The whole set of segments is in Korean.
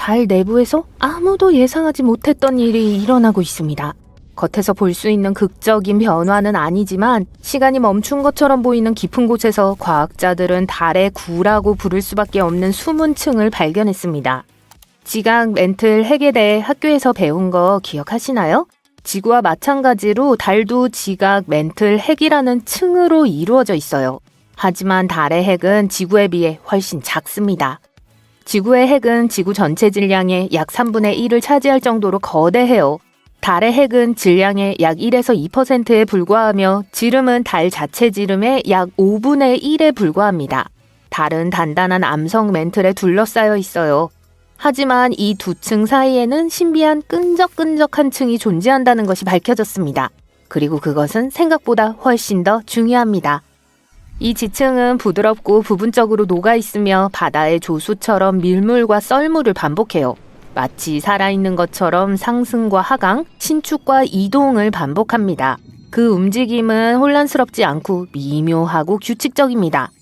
달 내부에서 아무도 예상하지 못했던 일이 일어나고 있습니다. 겉에서 볼 수 있는 극적인 변화는 아니지만 시간이 멈춘 것처럼 보이는 깊은 곳에서 과학자들은 달의 구라고 부를 수밖에 없는 숨은 층을 발견했습니다. 지각 멘틀 핵에 대해 학교에서 배운 거 기억하시나요? 지구와 마찬가지로 달도 지각 멘틀 핵이라는 층으로 이루어져 있어요. 하지만 달의 핵은 지구에 비해 훨씬 작습니다. 지구의 핵은 지구 전체 질량의 약 3분의 1을 차지할 정도로 거대해요. 달의 핵은 질량의 약 1에서 2%에 불과하며 지름은 달 자체 지름의 약 5분의 1에 불과합니다. 달은 단단한 암석 멘틀에 둘러싸여 있어요. 하지만 이 두 층 사이에는 신비한 끈적끈적한 층이 존재한다는 것이 밝혀졌습니다. 그리고 그것은 생각보다 훨씬 더 중요합니다. 이 지층은 부드럽고 부분적으로 녹아있으며 바다의 조수처럼 밀물과 썰물을 반복해요. 마치 살아있는 것처럼 상승과 하강, 신축과 이동을 반복합니다. 그 움직임은 혼란스럽지 않고 미묘하고 규칙적입니다.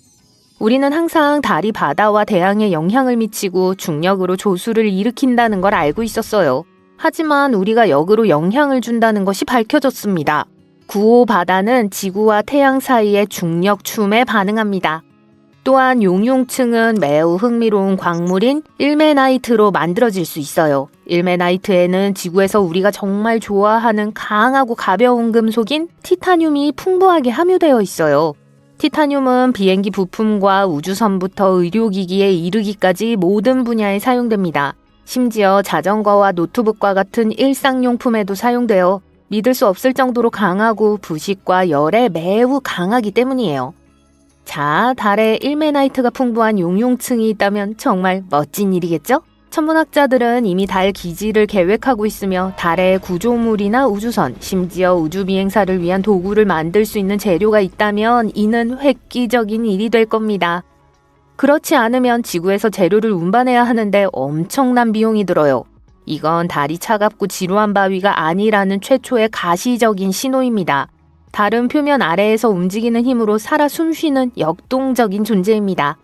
우리는 항상 달이 바다와 대양에 영향을 미치고 중력으로 조수를 일으킨다는 걸 알고 있었어요. 하지만 우리가 역으로 영향을 준다는 것이 밝혀졌습니다. 9호 바다는 지구와 태양 사이의 중력 춤에 반응합니다. 또한 용융층은 매우 흥미로운 광물인 일메나이트로 만들어질 수 있어요. 일메나이트에는 지구에서 우리가 정말 좋아하는 강하고 가벼운 금속인 티타늄이 풍부하게 함유되어 있어요. 티타늄은 비행기 부품과 우주선부터 의료기기에 이르기까지 모든 분야에 사용됩니다. 심지어 자전거와 노트북과 같은 일상용품에도 사용되어 믿을 수 없을 정도로 강하고 부식과 열에 매우 강하기 때문이에요. 자, 달에 일메나이트가 풍부한 용융층이 있다면 정말 멋진 일이겠죠? 천문학자들은 이미 달 기지를 계획하고 있으며 달의 구조물이나 우주선, 심지어 우주비행사를 위한 도구를 만들 수 있는 재료가 있다면 이는 획기적인 일이 될 겁니다. 그렇지 않으면 지구에서 재료를 운반해야 하는데 엄청난 비용이 들어요. 이건 달이 차갑고 지루한 바위가 아니라는 최초의 가시적인 신호입니다. 달은 표면 아래에서 움직이는 힘으로 살아 숨쉬는 역동적인 존재입니다.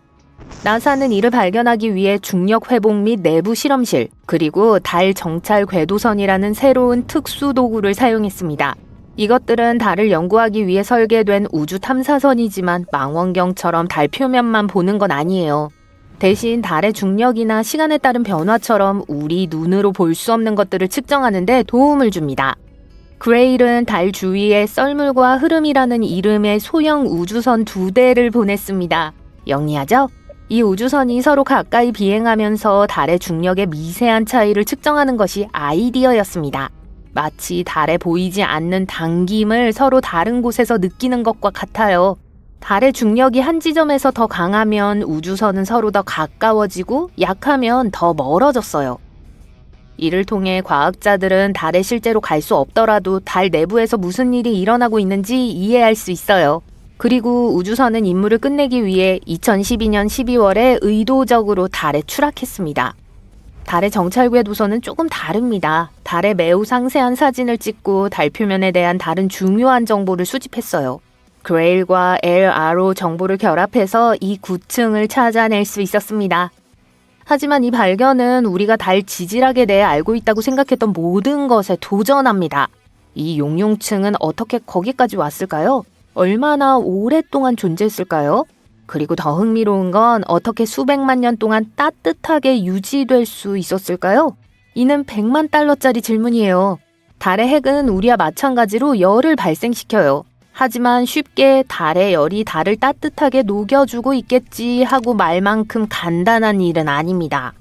나사는 이를 발견하기 위해 중력 회복 및 내부 실험실, 그리고 달 정찰 궤도선이라는 새로운 특수 도구를 사용했습니다. 이것들은 달을 연구하기 위해 설계된 우주 탐사선이지만 망원경처럼 달 표면만 보는 건 아니에요. 대신 달의 중력이나 시간에 따른 변화처럼 우리 눈으로 볼 수 없는 것들을 측정하는 데 도움을 줍니다. 그레일은 달 주위에 썰물과 흐름이라는 이름의 소형 우주선 2대를 보냈습니다. 영리하죠? 이 우주선이 서로 가까이 비행하면서 달의 중력의 미세한 차이를 측정하는 것이 아이디어였습니다. 마치 달에 보이지 않는 당김을 서로 다른 곳에서 느끼는 것과 같아요. 달의 중력이 한 지점에서 더 강하면 우주선은 서로 더 가까워지고 약하면 더 멀어졌어요. 이를 통해 과학자들은 달에 실제로 갈 수 없더라도 달 내부에서 무슨 일이 일어나고 있는지 이해할 수 있어요. 그리고 우주선은 임무를 끝내기 위해 2012년 12월에 의도적으로 달에 추락했습니다. 달의 정찰 궤도선은 조금 다릅니다. 달의 매우 상세한 사진을 찍고 달 표면에 대한 다른 중요한 정보를 수집했어요. 그레일과 LRO 정보를 결합해서 이 9층을 찾아낼 수 있었습니다. 하지만 이 발견은 우리가 달 지질학에 대해 알고 있다고 생각했던 모든 것에 도전합니다. 이 용융층은 어떻게 거기까지 왔을까요? 얼마나 오랫동안 존재했을까요? 그리고 더 흥미로운 건 어떻게 수백만 년 동안 따뜻하게 유지될 수 있었을까요? 이는 100만 달러짜리 질문이에요. 달의 핵은 우리와 마찬가지로 열을 발생시켜요. 하지만 쉽게 달의 열이 달을 따뜻하게 녹여주고 있겠지 하고 말 만큼 간단한 일은 아닙니다.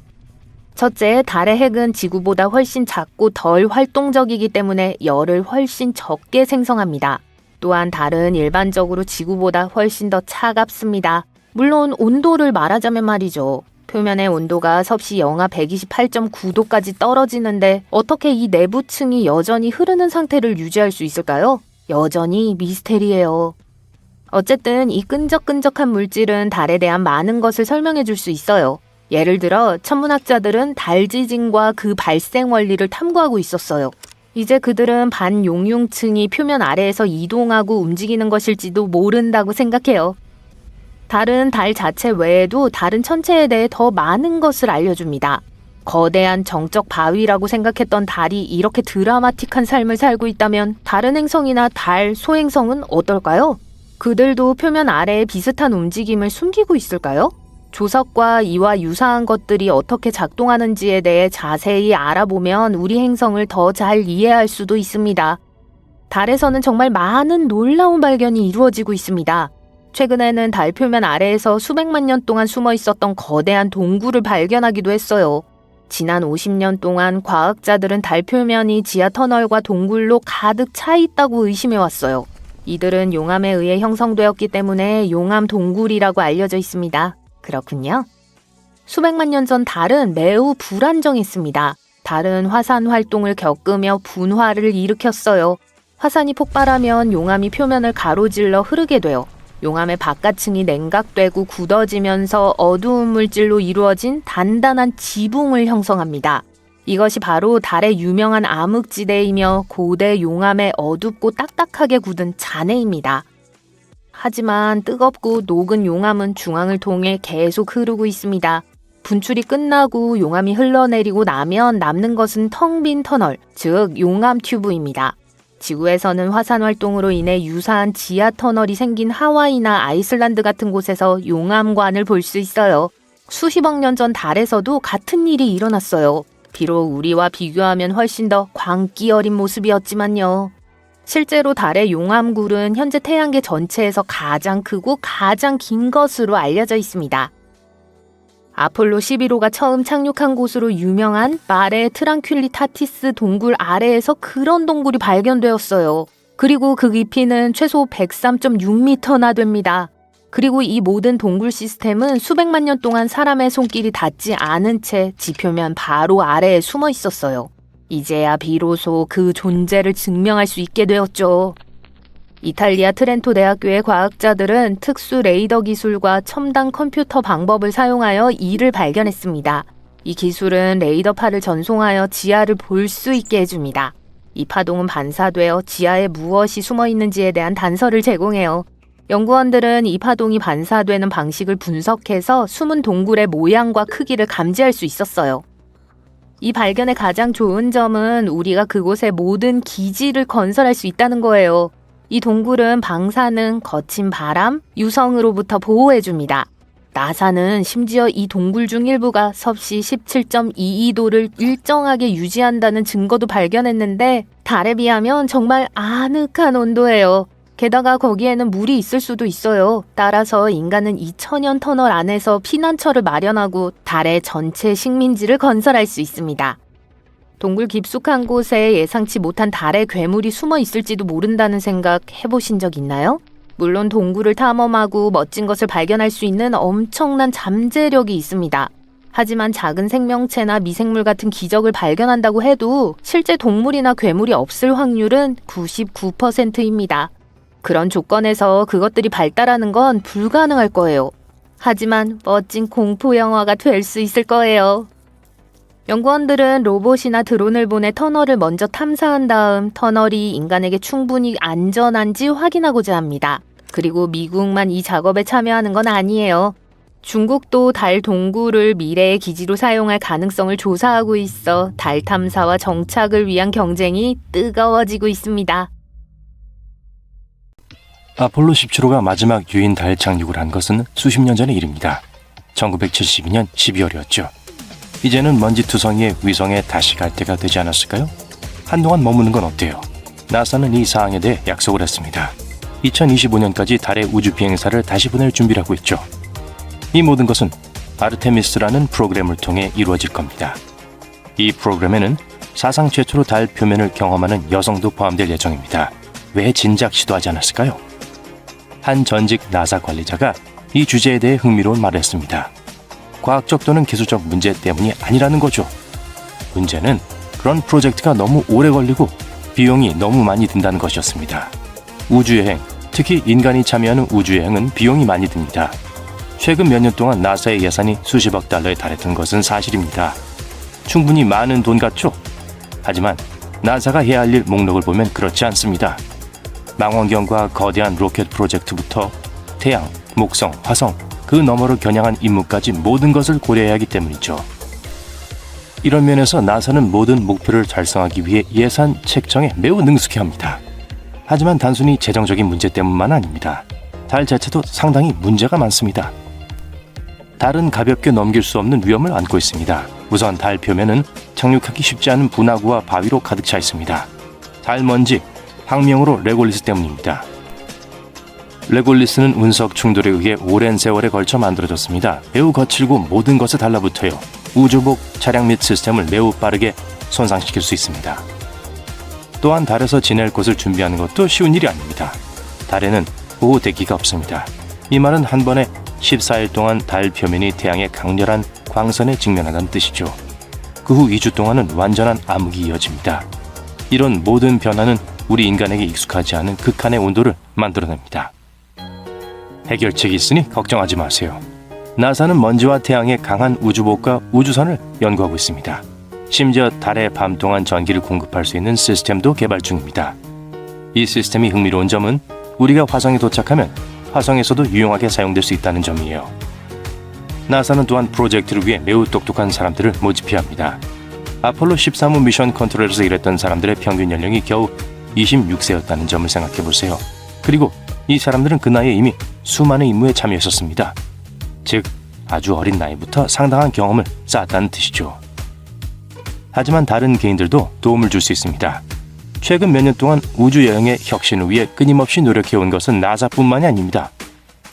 첫째, 달의 핵은 지구보다 훨씬 작고 덜 활동적이기 때문에 열을 훨씬 적게 생성합니다. 또한 달은 일반적으로 지구보다 훨씬 더 차갑습니다. 물론 온도를 말하자면 말이죠. 표면의 온도가 섭씨 영하 128.9도까지 떨어지는데 어떻게 이 내부층이 여전히 흐르는 상태를 유지할 수 있을까요? 여전히 미스테리예요. 어쨌든 이 끈적끈적한 물질은 달에 대한 많은 것을 설명해 줄 수 있어요. 예를 들어 천문학자들은 달 지진과 그 발생 원리를 탐구하고 있었어요. 이제 그들은 반용융층이 표면 아래에서 이동하고 움직이는 것일지도 모른다고 생각해요. 달은 달 자체 외에도 다른 천체에 대해 더 많은 것을 알려줍니다. 거대한 정적 바위라고 생각했던 달이 이렇게 드라마틱한 삶을 살고 있다면 다른 행성이나 달, 소행성은 어떨까요? 그들도 표면 아래에 비슷한 움직임을 숨기고 있을까요? 조석과 이와 유사한 것들이 어떻게 작동하는지에 대해 자세히 알아보면 우리 행성을 더 잘 이해할 수도 있습니다. 달에서는 정말 많은 놀라운 발견이 이루어지고 있습니다. 최근에는 달 표면 아래에서 수백만 년 동안 숨어 있었던 거대한 동굴을 발견하기도 했어요. 지난 50년 동안 과학자들은 달 표면이 지하 터널과 동굴로 가득 차 있다고 의심해왔어요. 이들은 용암에 의해 형성되었기 때문에 용암 동굴이라고 알려져 있습니다. 그렇군요. 수백만 년 전 달은 매우 불안정했습니다. 달은 화산 활동을 겪으며 분화를 일으켰어요. 화산이 폭발하면 용암이 표면을 가로질러 흐르게 돼요. 용암의 바깥층이 냉각되고 굳어지면서 어두운 물질로 이루어진 단단한 지붕을 형성합니다. 이것이 바로 달의 유명한 암흑지대이며 고대 용암의 어둡고 딱딱하게 굳은 잔해입니다. 하지만 뜨겁고 녹은 용암은 중앙을 통해 계속 흐르고 있습니다. 분출이 끝나고 용암이 흘러내리고 나면 남는 것은 텅 빈 터널, 즉 용암 튜브입니다. 지구에서는 화산 활동으로 인해 유사한 지하 터널이 생긴 하와이나 아이슬란드 같은 곳에서 용암관을 볼 수 있어요. 수십억 년 전 달에서도 같은 일이 일어났어요. 비록 우리와 비교하면 훨씬 더 광기 어린 모습이었지만요. 실제로 달의 용암굴은 현재 태양계 전체에서 가장 크고 가장 긴 것으로 알려져 있습니다. 아폴로 11호가 처음 착륙한 곳으로 유명한 마레 트랑큘리타티스 동굴 아래에서 그런 동굴이 발견되었어요. 그리고 그 깊이는 최소 103.6m나 됩니다. 그리고 이 모든 동굴 시스템은 수백만 년 동안 사람의 손길이 닿지 않은 채 지표면 바로 아래에 숨어 있었어요. 이제야 비로소 그 존재를 증명할 수 있게 되었죠. 이탈리아 트렌토 대학교의 과학자들은 특수 레이더 기술과 첨단 컴퓨터 방법을 사용하여 이를 발견했습니다. 이 기술은 레이더파를 전송하여 지하를 볼 수 있게 해줍니다. 이 파동은 반사되어 지하에 무엇이 숨어 있는지에 대한 단서를 제공해요. 연구원들은 이 파동이 반사되는 방식을 분석해서 숨은 동굴의 모양과 크기를 감지할 수 있었어요. 이 발견의 가장 좋은 점은 우리가 그곳에 모든 기지를 건설할 수 있다는 거예요. 이 동굴은 방사능, 거친 바람, 유성으로부터 보호해줍니다. 나사는 심지어 이 동굴 중 일부가 섭씨 17.22도를 일정하게 유지한다는 증거도 발견했는데 달에 비하면 정말 아늑한 온도예요. 게다가 거기에는 물이 있을 수도 있어요. 따라서 인간은 2000년 터널 안에서 피난처를 마련하고 달의 전체 식민지를 건설할 수 있습니다. 동굴 깊숙한 곳에 예상치 못한 달의 괴물이 숨어 있을지도 모른다는 생각 해보신 적 있나요? 물론 동굴을 탐험하고 멋진 것을 발견할 수 있는 엄청난 잠재력이 있습니다. 하지만 작은 생명체나 미생물 같은 기적을 발견한다고 해도 실제 동물이나 괴물이 없을 확률은 99%입니다. 그런 조건에서 그것들이 발달하는 건 불가능할 거예요. 하지만 멋진 공포 영화가 될 수 있을 거예요. 연구원들은 로봇이나 드론을 보내 터널을 먼저 탐사한 다음 터널이 인간에게 충분히 안전한지 확인하고자 합니다. 그리고 미국만 이 작업에 참여하는 건 아니에요. 중국도 달 동굴을 미래의 기지로 사용할 가능성을 조사하고 있어 달 탐사와 정착을 위한 경쟁이 뜨거워지고 있습니다. 아폴로 17호가 마지막 유인 달 착륙을 한 것은 수십 년 전의 일입니다. 1972년 12월이었죠. 이제는 먼지투성이의 위성에 다시 갈 때가 되지 않았을까요? 한동안 머무는 건 어때요? 나사는 이 사항에 대해 약속을 했습니다. 2025년까지 달의 우주 비행사를 다시 보낼 준비를 하고 있죠. 이 모든 것은 아르테미스라는 프로그램을 통해 이루어질 겁니다. 이 프로그램에는 사상 최초로 달 표면을 경험하는 여성도 포함될 예정입니다. 왜 진작 시도하지 않았을까요? 한 전직 나사 관리자가 이 주제에 대해 흥미로운 말을 했습니다. 과학적 또는 기술적 문제 때문이 아니라는 거죠. 문제는 그런 프로젝트가 너무 오래 걸리고 비용이 너무 많이 든다는 것이었습니다. 우주여행, 특히 인간이 참여하는 우주여행은 비용이 많이 듭니다. 최근 몇 년 동안 나사의 예산이 수십억 달러에 달했던 것은 사실입니다. 충분히 많은 돈 같죠? 하지만 나사가 해야 할 일 목록을 보면 그렇지 않습니다. 망원경과 거대한 로켓 프로젝트부터 태양, 목성, 화성, 그 너머로 겨냥한 임무까지 모든 것을 고려해야 하기 때문이죠. 이런 면에서 나사는 모든 목표를 달성하기 위해 예산 책정에 매우 능숙해합니다. 하지만 단순히 재정적인 문제 때문만 아닙니다. 달 자체도 상당히 문제가 많습니다. 달은 가볍게 넘길 수 없는 위험을 안고 있습니다. 우선 달 표면은 착륙하기 쉽지 않은 분화구와 바위로 가득 차 있습니다. 달 먼지, 학명으로 레골리스 때문입니다. 레골리스는 운석 충돌에 의해 오랜 세월에 걸쳐 만들어졌습니다. 매우 거칠고 모든 것에 달라붙어요. 우주복, 차량 및 시스템을 매우 빠르게 손상시킬 수 있습니다. 또한 달에서 지낼 곳을 준비하는 것도 쉬운 일이 아닙니다. 달에는 보호대기가 없습니다. 이 말은 한 번에 14일 동안 달 표면이 태양의 강렬한 광선에 직면한다는 뜻이죠. 그 후 2주 동안은 완전한 암흑이 이어집니다. 이런 모든 변화는 우리 인간에게 익숙하지 않은 극한의 온도를 만들어냅니다. 해결책이 있으니 걱정하지 마세요. 나사는 먼지와 태양의 강한 우주복과 우주선을 연구하고 있습니다. 심지어 달에 밤 동안 전기를 공급할 수 있는 시스템도 개발 중입니다. 이 시스템이 흥미로운 점은 우리가 화성에 도착하면 화성에서도 유용하게 사용될 수 있다는 점이에요. 나사는 또한 프로젝트를 위해 매우 똑똑한 사람들을 모집해야 합니다. 아폴로 13호 미션 컨트롤에서 일했던 사람들의 평균 연령이 겨우 26세였다는 점을 생각해 보세요. 그리고 이 사람들은 그 나이에 이미 수많은 임무에 참여했었습니다. 즉, 아주 어린 나이부터 상당한 경험을 쌓았다는 뜻이죠. 하지만 다른 개인들도 도움을 줄 수 있습니다. 최근 몇 년 동안 우주여행의 혁신을 위해 끊임없이 노력해온 것은 나사뿐만이 아닙니다.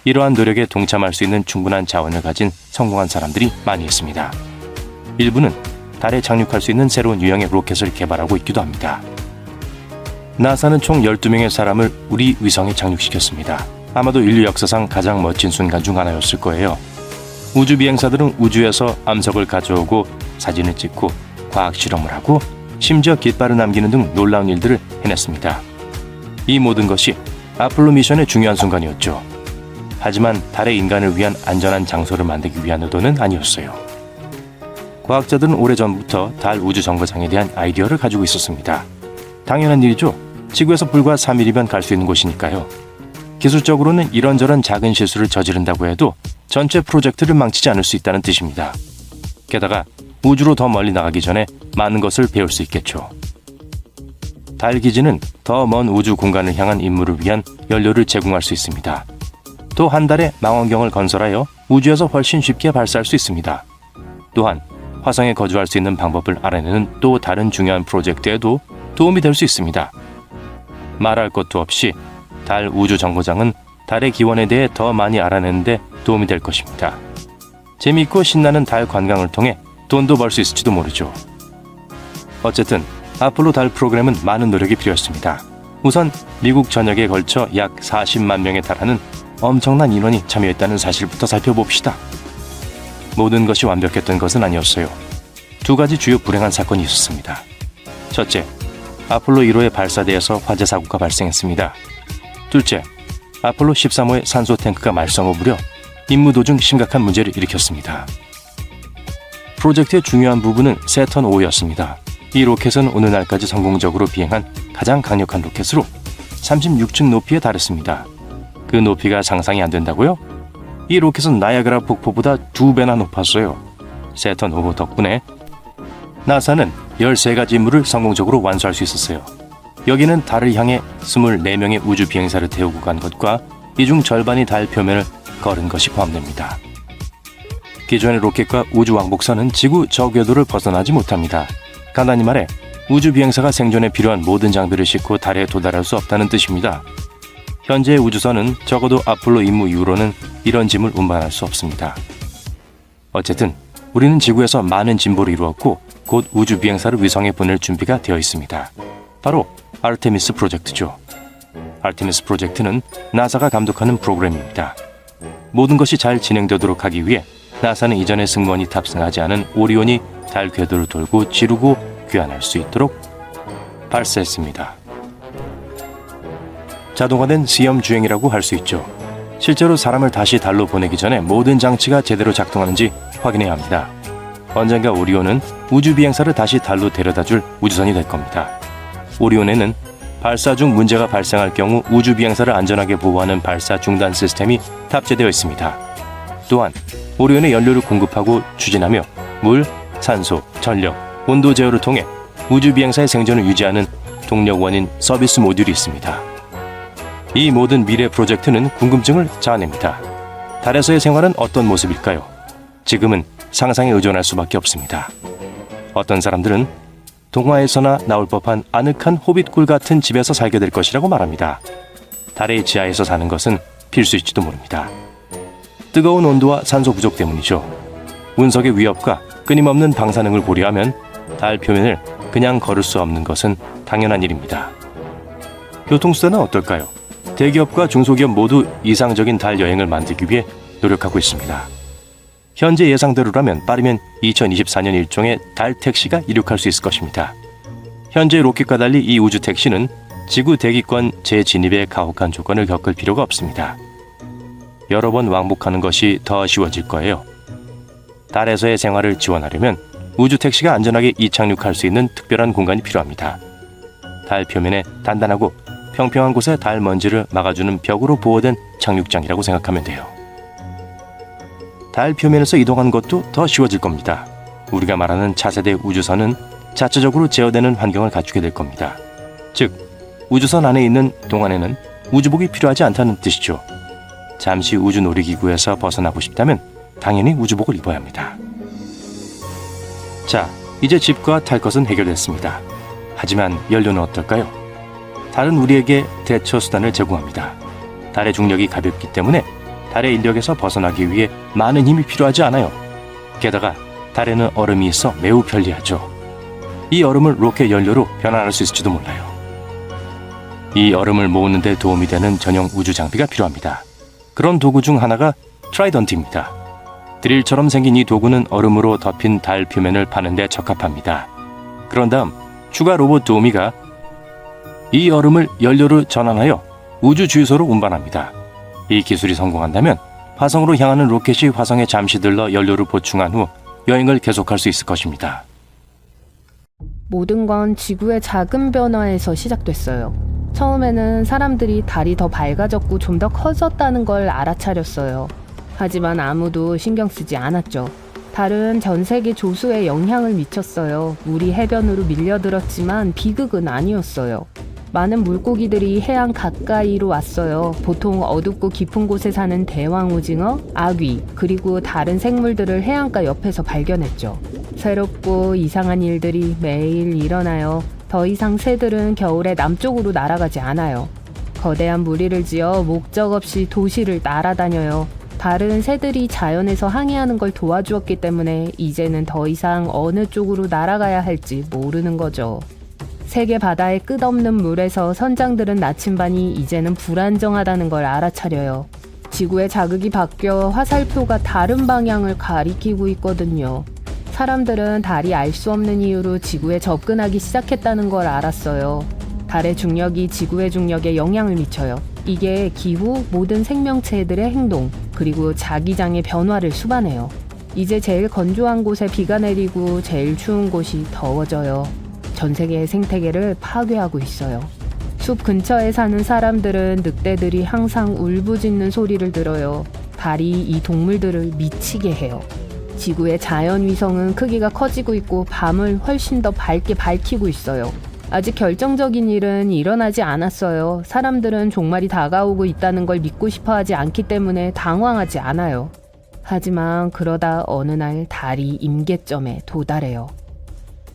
이러한 노력에 동참할 수 있는 충분한 자원을 가진 성공한 사람들이 많이 있습니다. 일부는 달에 착륙할 수 있는 새로운 유형의 로켓을 개발하고 있기도 합니다. 나사는 총 12명의 사람을 우리 위성에 착륙시켰습니다. 아마도 인류 역사상 가장 멋진 순간 중 하나였을 거예요. 우주 비행사들은 우주에서 암석을 가져오고 사진을 찍고 과학 실험을 하고 심지어 깃발을 남기는 등 놀라운 일들을 해냈습니다. 이 모든 것이 아폴로 미션의 중요한 순간이었죠. 하지만 달의 인간을 위한 안전한 장소를 만들기 위한 의도는 아니었어요. 과학자들은 오래전부터 달 우주 정거장에 대한 아이디어를 가지고 있었습니다. 당연한 일이죠. 지구에서 불과 3일이면 갈 수 있는 곳이니까요. 기술적으로는 이런저런 작은 실수를 저지른다고 해도 전체 프로젝트를 망치지 않을 수 있다는 뜻입니다. 게다가 우주로 더 멀리 나가기 전에 많은 것을 배울 수 있겠죠. 달 기지는 더 먼 우주 공간을 향한 임무를 위한 연료를 제공할 수 있습니다. 또 한 달에 망원경을 건설하여 우주에서 훨씬 쉽게 발사할 수 있습니다. 또한 화성에 거주할 수 있는 방법을 알아내는 또 다른 중요한 프로젝트에도 도움이 될 수 있습니다. 말할 것도 없이 달 우주 정거장은 달의 기원에 대해 더 많이 알아내는 데 도움이 될 것입니다. 재미있고 신나는 달 관광을 통해 돈도 벌 수 있을지도 모르죠. 어쨌든 아폴로 달 프로그램은 많은 노력이 필요했습니다. 우선 미국 전역에 걸쳐 약 40만 명에 달하는 엄청난 인원이 참여했다는 사실부터 살펴봅시다. 모든 것이 완벽했던 것은 아니었어요. 두 가지 주요 불행한 사건이 있었습니다. 첫째, 아폴로 1호의 발사대에서 화재 사고가 발생했습니다. 둘째, 아폴로 13호의 산소 탱크가 말썽을 부려 임무 도중 심각한 문제를 일으켰습니다. 프로젝트의 중요한 부분은 세턴 5였습니다. 이 로켓은 오늘날까지 성공적으로 비행한 가장 강력한 로켓으로 36층 높이에 달했습니다. 그 높이가 상상이 안 된다고요? 이 로켓은 나야가라 폭포보다 2배나 높았어요. 세턴 5호 덕분에 나사는 13가지 임무를 성공적으로 완수할 수 있었어요. 여기는 달을 향해 24명의 우주 비행사를 태우고 간 것과 이 중 절반이 달 표면을 걸은 것이 포함됩니다. 기존의 로켓과 우주 왕복선은 지구 저궤도를 벗어나지 못합니다. 간단히 말해 우주 비행사가 생존에 필요한 모든 장비를 싣고 달에 도달할 수 없다는 뜻입니다. 현재의 우주선은 적어도 아폴로 임무 이후로는 이런 짐을 운반할 수 없습니다. 어쨌든 우리는 지구에서 많은 진보를 이루었고 곧 우주 비행사를 위성에 보낼 준비가 되어 있습니다. 바로 아르테미스 프로젝트죠. 아르테미스 프로젝트는 나사가 감독하는 프로그램입니다. 모든 것이 잘 진행되도록 하기 위해 나사는 이전에 승무원이 탑승하지 않은 오리온이 달 궤도를 돌고 지르고 귀환할 수 있도록 발사했습니다. 자동화된 시험 주행이라고 할 수 있죠. 실제로 사람을 다시 달로 보내기 전에 모든 장치가 제대로 작동하는지 확인해야 합니다. 언젠가 오리온은 우주 비행사를 다시 달로 데려다줄 우주선이 될 겁니다. 오리온에는 발사 중 문제가 발생할 경우 우주 비행사를 안전하게 보호하는 발사 중단 시스템이 탑재되어 있습니다. 또한 오리온에 연료를 공급하고 추진하며 물, 산소, 전력, 온도 제어를 통해 우주 비행사의 생존을 유지하는 동력원인 서비스 모듈이 있습니다. 이 모든 미래 프로젝트는 궁금증을 자아냅니다. 달에서의 생활은 어떤 모습일까요? 지금은 상상에 의존할 수밖에 없습니다. 어떤 사람들은 동화에서나 나올 법한 아늑한 호빗굴 같은 집에서 살게 될 것이라고 말합니다. 달의 지하에서 사는 것은 필수일지도 모릅니다. 뜨거운 온도와 산소 부족 때문이죠. 운석의 위협과 끊임없는 방사능을 고려하면 달 표면을 그냥 걸을 수 없는 것은 당연한 일입니다. 교통수단은 어떨까요? 대기업과 중소기업 모두 이상적인 달 여행을 만들기 위해 노력하고 있습니다. 현재 예상대로라면 빠르면 2024년 일종의 달 택시가 이륙할 수 있을 것입니다. 현재 로켓과 달리 이 우주 택시는 지구 대기권 재진입에 가혹한 조건을 겪을 필요가 없습니다. 여러 번 왕복하는 것이 더 쉬워질 거예요. 달에서의 생활을 지원하려면 우주 택시가 안전하게 이착륙할 수 있는 특별한 공간이 필요합니다. 달 표면에 단단하고 평평한 곳에 달 먼지를 막아주는 벽으로 보호된 착륙장이라고 생각하면 돼요. 달 표면에서 이동하는 것도 더 쉬워질 겁니다. 우리가 말하는 차세대 우주선은 자체적으로 제어되는 환경을 갖추게 될 겁니다. 즉, 우주선 안에 있는 동안에는 우주복이 필요하지 않다는 뜻이죠. 잠시 우주 놀이기구에서 벗어나고 싶다면 당연히 우주복을 입어야 합니다. 자, 이제 집과 탈 것은 해결됐습니다. 하지만 연료는 어떨까요? 달은 우리에게 대처 수단을 제공합니다. 달의 중력이 가볍기 때문에 달의 인력에서 벗어나기 위해 많은 힘이 필요하지 않아요. 게다가 달에는 얼음이 있어 매우 편리하죠. 이 얼음을 로켓 연료로 변환할 수 있을지도 몰라요. 이 얼음을 모으는 데 도움이 되는 전용 우주 장비가 필요합니다. 그런 도구 중 하나가 트라이던트입니다. 드릴처럼 생긴 이 도구는 얼음으로 덮인 달 표면을 파는 데 적합합니다. 그런 다음 추가 로봇 도우미가 이 얼음을 연료로 전환하여 우주 주유소로 운반합니다. 이 기술이 성공한다면 화성으로 향하는 로켓이 화성에 잠시 들러 연료를 보충한 후 여행을 계속할 수 있을 것입니다. 모든 건 지구의 작은 변화에서 시작됐어요. 처음에는 사람들이 달이 더 밝아졌고 좀 더 커졌다는 걸 알아차렸어요. 하지만 아무도 신경 쓰지 않았죠. 달은 전 세계 조수에 영향을 미쳤어요. 우리 해변으로 밀려들었지만 비극은 아니었어요. 많은 물고기들이 해안 가까이로 왔어요. 보통 어둡고 깊은 곳에 사는 대왕 오징어, 아귀, 그리고 다른 생물들을 해안가 옆에서 발견했죠. 새롭고 이상한 일들이 매일 일어나요. 더 이상 새들은 겨울에 남쪽으로 날아가지 않아요. 거대한 무리를 지어 목적 없이 도시를 날아다녀요. 달은 새들이 자연에서 항해하는 걸 도와주었기 때문에 이제는 더 이상 어느 쪽으로 날아가야 할지 모르는 거죠. 세계 바다의 끝없는 물에서 선장들은 나침반이 이제는 불안정하다는 걸 알아차려요. 지구의 자극이 바뀌어 화살표가 다른 방향을 가리키고 있거든요. 사람들은 달이 알 수 없는 이유로 지구에 접근하기 시작했다는 걸 알았어요. 달의 중력이 지구의 중력에 영향을 미쳐요. 이게 기후, 모든 생명체들의 행동, 그리고 자기장의 변화를 수반해요. 이제 제일 건조한 곳에 비가 내리고 제일 추운 곳이 더워져요. 전 세계의 생태계를 파괴하고 있어요. 숲 근처에 사는 사람들은 늑대들이 항상 울부짖는 소리를 들어요. 달이 이 동물들을 미치게 해요. 지구의 자연 위성은 크기가 커지고 있고 밤을 훨씬 더 밝게 밝히고 있어요. 아직 결정적인 일은 일어나지 않았어요. 사람들은 종말이 다가오고 있다는 걸 믿고 싶어 하지 않기 때문에 당황하지 않아요. 하지만 그러다 어느 날 달이 임계점에 도달해요.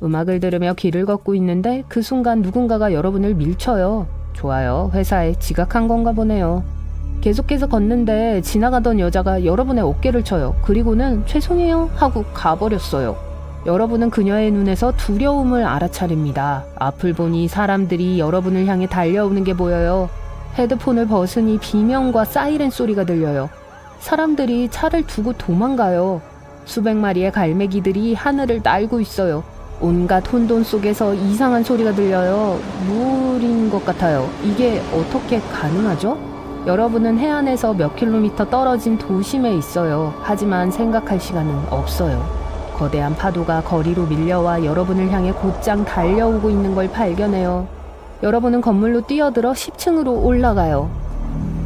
음악을 들으며 길을 걷고 있는데 그 순간 누군가가 여러분을 밀쳐요. 좋아요. 회사에 지각한 건가 보네요. 계속해서 걷는데 지나가던 여자가 여러분의 어깨를 쳐요. 그리고는 죄송해요 하고 가버렸어요. 여러분은 그녀의 눈에서 두려움을 알아차립니다. 앞을 보니 사람들이 여러분을 향해 달려오는 게 보여요. 헤드폰을 벗으니 비명과 사이렌 소리가 들려요. 사람들이 차를 두고 도망가요. 수백 마리의 갈매기들이 하늘을 날고 있어요. 온갖 혼돈 속에서 이상한 소리가 들려요. 물인 것 같아요. 이게 어떻게 가능하죠? 여러분은 해안에서 몇 킬로미터 떨어진 도심에 있어요. 하지만 생각할 시간은 없어요. 거대한 파도가 거리로 밀려와 여러분을 향해 곧장 달려오고 있는 걸 발견해요. 여러분은 건물로 뛰어들어 10층으로 올라가요.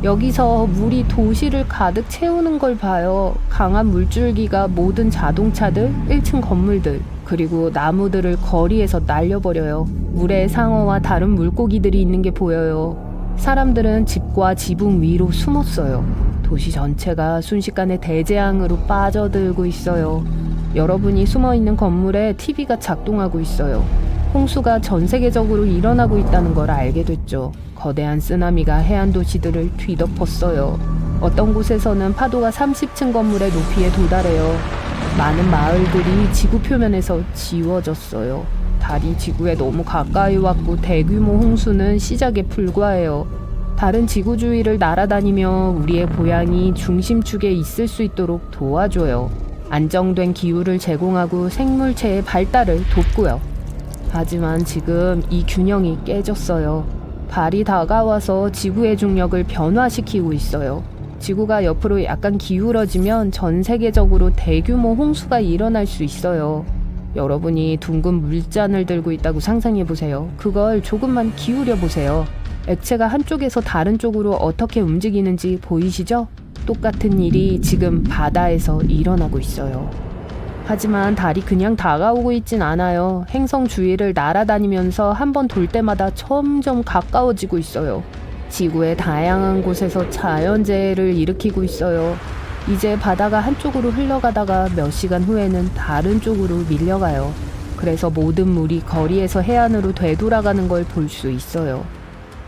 여기서 물이 도시를 가득 채우는 걸 봐요. 강한 물줄기가 모든 자동차들, 1층 건물들, 그리고 나무들을 거리에서 날려버려요. 물에 상어와 다른 물고기들이 있는 게 보여요. 사람들은 집과 지붕 위로 숨었어요. 도시 전체가 순식간에 대재앙으로 빠져들고 있어요. 여러분이 숨어있는 건물에 TV가 작동하고 있어요. 홍수가 전 세계적으로 일어나고 있다는 걸 알게 됐죠. 거대한 쓰나미가 해안 도시들을 뒤덮었어요. 어떤 곳에서는 파도가 30층 건물의 높이에 도달해요. 많은 마을들이 지구 표면에서 지워졌어요. 달이 지구에 너무 가까이 왔고 대규모 홍수는 시작에 불과해요. 달은 지구 주위를 날아다니며 우리의 고향이 중심축에 있을 수 있도록 도와줘요. 안정된 기후를 제공하고 생물체의 발달을 돕고요. 하지만 지금 이 균형이 깨졌어요. 달이 다가와서 지구의 중력을 변화시키고 있어요. 지구가 옆으로 약간 기울어지면 전 세계적으로 대규모 홍수가 일어날 수 있어요. 여러분이 둥근 물잔을 들고 있다고 상상해 보세요. 그걸 조금만 기울여 보세요. 액체가 한쪽에서 다른 쪽으로 어떻게 움직이는지 보이시죠? 똑같은 일이 지금 바다에서 일어나고 있어요. 하지만 달이 그냥 다가오고 있진 않아요. 행성 주위를 날아다니면서 한 번 돌 때마다 점점 가까워지고 있어요. 지구의 다양한 곳에서 자연재해를 일으키고 있어요. 이제 바다가 한쪽으로 흘러가다가 몇 시간 후에는 다른 쪽으로 밀려가요. 그래서 모든 물이 거리에서 해안으로 되돌아가는 걸 볼 수 있어요.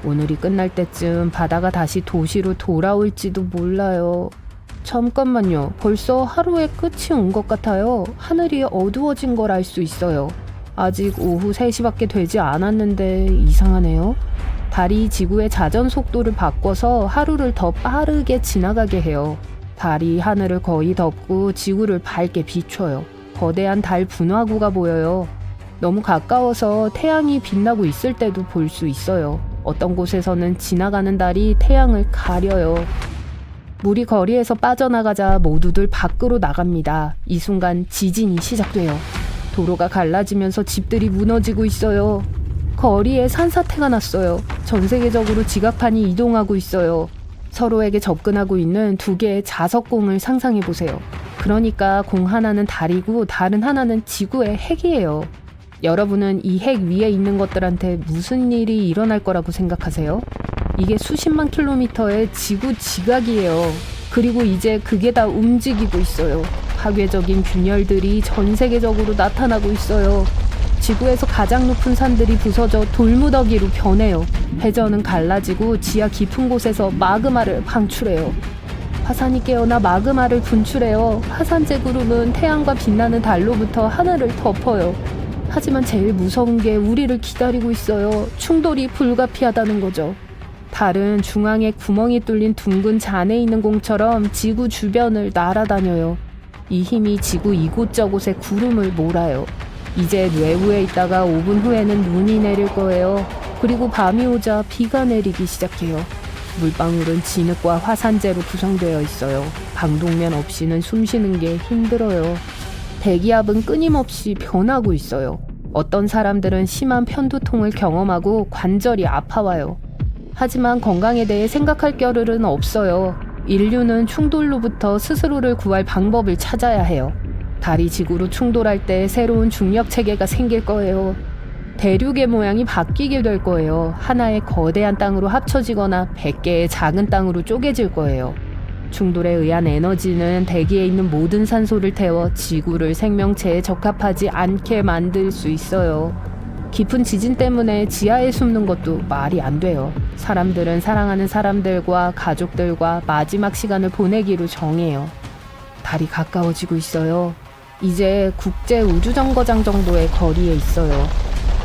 오늘이 끝날 때쯤 바다가 다시 도시로 돌아올지도 몰라요. 잠깐만요. 벌써 하루의 끝이 온 것 같아요. 하늘이 어두워진 걸 알 수 있어요. 아직 오후 3시밖에 되지 않았는데 이상하네요. 달이 지구의 자전 속도를 바꿔서 하루를 더 빠르게 지나가게 해요. 달이 하늘을 거의 덮고 지구를 밝게 비춰요. 거대한 달 분화구가 보여요. 너무 가까워서 태양이 빛나고 있을 때도 볼 수 있어요. 어떤 곳에서는 지나가는 달이 태양을 가려요. 물이 거리에서 빠져나가자 모두들 밖으로 나갑니다. 이 순간 지진이 시작돼요. 도로가 갈라지면서 집들이 무너지고 있어요. 거리에 산사태가 났어요. 전 세계적으로 지각판이 이동하고 있어요. 서로에게 접근하고 있는 두 개의 자석공을 상상해 보세요. 그러니까 공 하나는 달이고 다른 하나는 지구의 핵이에요. 여러분은 이 핵 위에 있는 것들한테 무슨 일이 일어날 거라고 생각하세요? 이게 수십만 킬로미터의 지구 지각이에요. 그리고 이제 그게 다 움직이고 있어요. 파괴적인 균열들이 전 세계적으로 나타나고 있어요. 지구에서 가장 높은 산들이 부서져 돌무더기로 변해요. 해저는 갈라지고 지하 깊은 곳에서 마그마를 방출해요. 화산이 깨어나 마그마를 분출해요. 화산재 구름은 태양과 빛나는 달로부터 하늘을 덮어요. 하지만 제일 무서운 게 우리를 기다리고 있어요. 충돌이 불가피하다는 거죠. 달은 중앙에 구멍이 뚫린 둥근 잔에 있는 공처럼 지구 주변을 날아다녀요. 이 힘이 지구 이곳저곳에 구름을 몰아요. 이제 뇌우에 있다가 5분 후에는 눈이 내릴 거예요. 그리고 밤이 오자 비가 내리기 시작해요. 물방울은 진흙과 화산재로 구성되어 있어요. 방독면 없이는 숨쉬는 게 힘들어요. 대기압은 끊임없이 변하고 있어요. 어떤 사람들은 심한 편두통을 경험하고 관절이 아파와요. 하지만 건강에 대해 생각할 겨를은 없어요. 인류는 충돌로부터 스스로를 구할 방법을 찾아야 해요. 달이 지구로 충돌할 때 새로운 중력 체계가 생길 거예요. 대륙의 모양이 바뀌게 될 거예요. 하나의 거대한 땅으로 합쳐지거나 100개의 작은 땅으로 쪼개질 거예요. 충돌에 의한 에너지는 대기에 있는 모든 산소를 태워 지구를 생명체에 적합하지 않게 만들 수 있어요. 깊은 지진 때문에 지하에 숨는 것도 말이 안 돼요. 사람들은 사랑하는 사람들과 가족들과 마지막 시간을 보내기로 정해요. 달이 가까워지고 있어요. 이제 국제 우주정거장 정도의 거리에 있어요.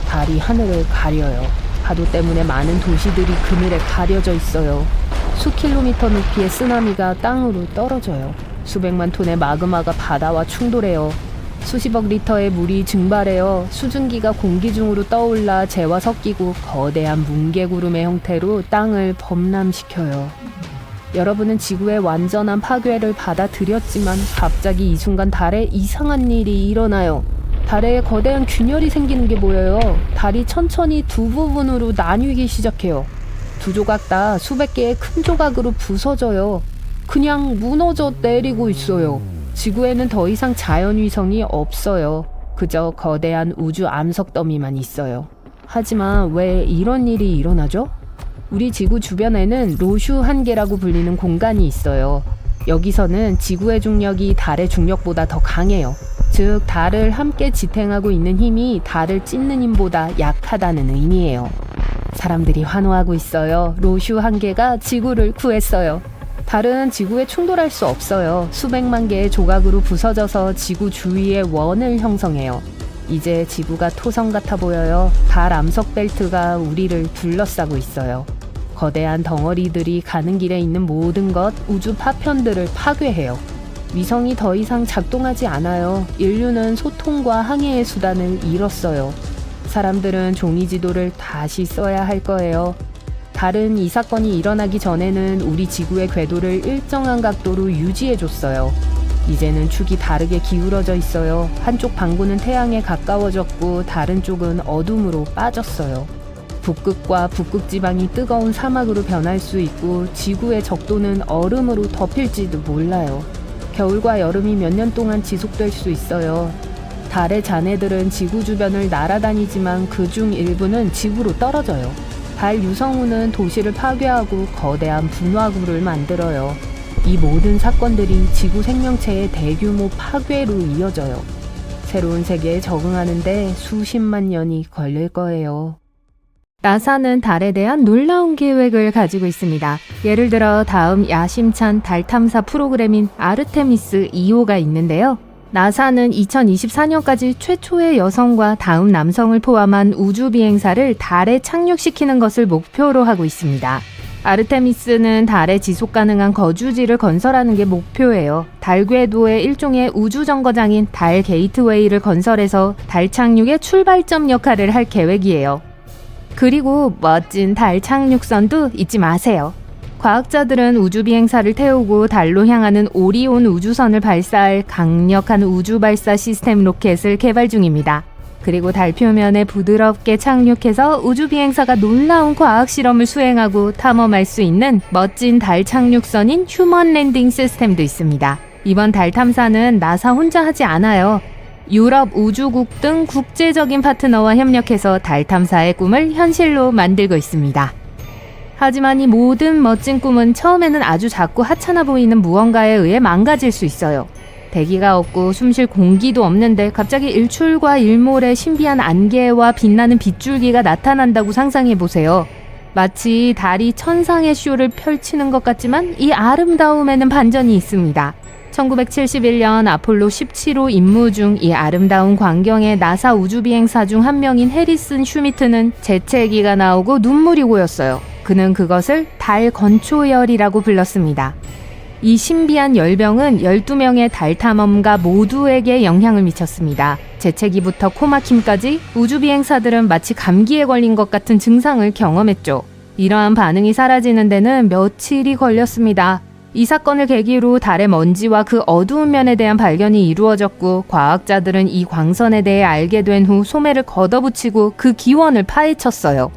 달이 하늘을 가려요. 파도 때문에 많은 도시들이 그늘에 가려져 있어요. 수킬로미터 높이의 쓰나미가 땅으로 떨어져요. 수백만 톤의 마그마가 바다와 충돌해요. 수십억 리터의 물이 증발해요. 수증기가 공기 중으로 떠올라 재와 섞이고 거대한 뭉게구름의 형태로 땅을 범람시켜요. 여러분은 지구의 완전한 파괴를 받아들였지만 갑자기 이 순간 달에 이상한 일이 일어나요. 달에 거대한 균열이 생기는 게 보여요. 달이 천천히 두 부분으로 나뉘기 시작해요. 두 조각 다 수백 개의 큰 조각으로 부서져요. 그냥 무너져 내리고 있어요. 지구에는 더 이상 자연위성이 없어요. 그저 거대한 우주 암석 더미만 있어요. 하지만 왜 이런 일이 일어나죠? 우리 지구 주변에는 로슈 한계라고 불리는 공간이 있어요. 여기서는 지구의 중력이 달의 중력보다 더 강해요. 즉, 달을 함께 지탱하고 있는 힘이 달을 찢는 힘보다 약하다는 의미예요. 사람들이 환호하고 있어요. 로슈 한계가 지구를 구했어요. 달은 지구에 충돌할 수 없어요. 수백만 개의 조각으로 부서져서 지구 주위에 원을 형성해요. 이제 지구가 토성 같아 보여요. 달 암석 벨트가 우리를 둘러싸고 있어요. 거대한 덩어리들이 가는 길에 있는 모든 것, 우주 파편들을 파괴해요. 위성이 더 이상 작동하지 않아요. 인류는 소통과 항해의 수단을 잃었어요. 사람들은 종이 지도를 다시 써야 할 거예요. 달은 이 사건이 일어나기 전에는 우리 지구의 궤도를 일정한 각도로 유지해줬어요. 이제는 축이 다르게 기울어져 있어요. 한쪽 방구는 태양에 가까워졌고 다른 쪽은 어둠으로 빠졌어요. 북극과 북극 지방이 뜨거운 사막으로 변할 수 있고 지구의 적도는 얼음으로 덮일지도 몰라요. 겨울과 여름이 몇 년 동안 지속될 수 있어요. 달의 잔해들은 지구 주변을 날아다니지만 그중 일부는 지구로 떨어져요. 달 유성우는 도시를 파괴하고 거대한 분화구를 만들어요. 이 모든 사건들이 지구 생명체의 대규모 파괴로 이어져요. 새로운 세계에 적응하는데 수십만 년이 걸릴 거예요. 나사는 달에 대한 놀라운 계획을 가지고 있습니다. 예를 들어 다음 야심찬 달 탐사 프로그램인 아르테미스 2호가 있는데요. 나사는 2024년까지 최초의 여성과 다음 남성을 포함한 우주 비행사를 달에 착륙시키는 것을 목표로 하고 있습니다. 아르테미스는 달에 지속 가능한 거주지를 건설하는 게 목표예요. 달 궤도의 일종의 우주 정거장인 달 게이트웨이를 건설해서 달 착륙의 출발점 역할을 할 계획이에요. 그리고 멋진 달 착륙선도 잊지 마세요. 과학자들은 우주 비행사를 태우고 달로 향하는 오리온 우주선을 발사할 강력한 우주 발사 시스템 로켓을 개발 중입니다. 그리고 달 표면에 부드럽게 착륙해서 우주 비행사가 놀라운 과학 실험을 수행하고 탐험할 수 있는 멋진 달 착륙선인 휴먼 랜딩 시스템도 있습니다. 이번 달 탐사는 나사 혼자 하지 않아요. 유럽 우주국 등 국제적인 파트너와 협력해서 달 탐사의 꿈을 현실로 만들고 있습니다. 하지만 이 모든 멋진 꿈은 처음에는 아주 작고 하찮아 보이는 무언가에 의해 망가질 수 있어요. 대기가 없고 숨쉴 공기도 없는데 갑자기 일출과 일몰의 신비한 안개와 빛나는 빗줄기가 나타난다고 상상해보세요. 마치 달이 천상의 쇼를 펼치는 것 같지만 이 아름다움에는 반전이 있습니다. 1971년 아폴로 17호 임무 중 이 아름다운 광경에 나사 우주비행사 중 한 명인 해리슨 슈미트는 재채기가 나오고 눈물이 고였어요. 그는 그것을 달 건초열이라고 불렀습니다. 이 신비한 열병은 12명의 달 탐험가 모두에게 영향을 미쳤습니다. 재채기부터 코막힘까지 우주비행사들은 마치 감기에 걸린 것 같은 증상을 경험했죠. 이러한 반응이 사라지는 데는 며칠이 걸렸습니다. 이 사건을 계기로 달의 먼지와 그 어두운 면에 대한 발견이 이루어졌고 과학자들은 이 광선에 대해 알게 된 후 소매를 걷어붙이고 그 기원을 파헤쳤어요.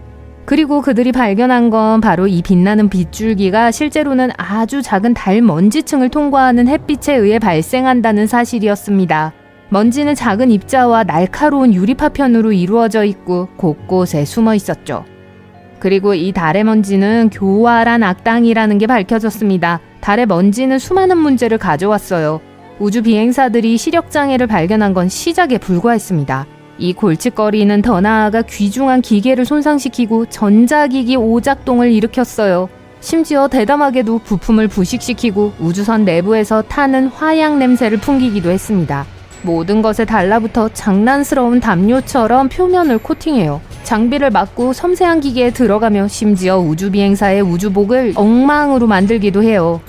그리고 그들이 발견한 건 바로 이 빛나는 빗줄기가 실제로는 아주 작은 달 먼지층을 통과하는 햇빛에 의해 발생한다는 사실이었습니다. 먼지는 작은 입자와 날카로운 유리 파편으로 이루어져 있고 곳곳에 숨어 있었죠. 그리고 이 달의 먼지는 교활한 악당이라는 게 밝혀졌습니다. 달의 먼지는 수많은 문제를 가져왔어요. 우주 비행사들이 시력장애를 발견한 건 시작에 불과했습니다. 이 골칫거리는 더 나아가 귀중한 기계를 손상시키고 전자기기 오작동을 일으켰어요. 심지어 대담하게도 부품을 부식시키고 우주선 내부에서 타는 화약 냄새를 풍기기도 했습니다. 모든 것에 달라붙어 장난스러운 담요처럼 표면을 코팅해요. 장비를 막고 섬세한 기계에 들어가며 심지어 우주비행사의 우주복을 엉망으로 만들기도 해요.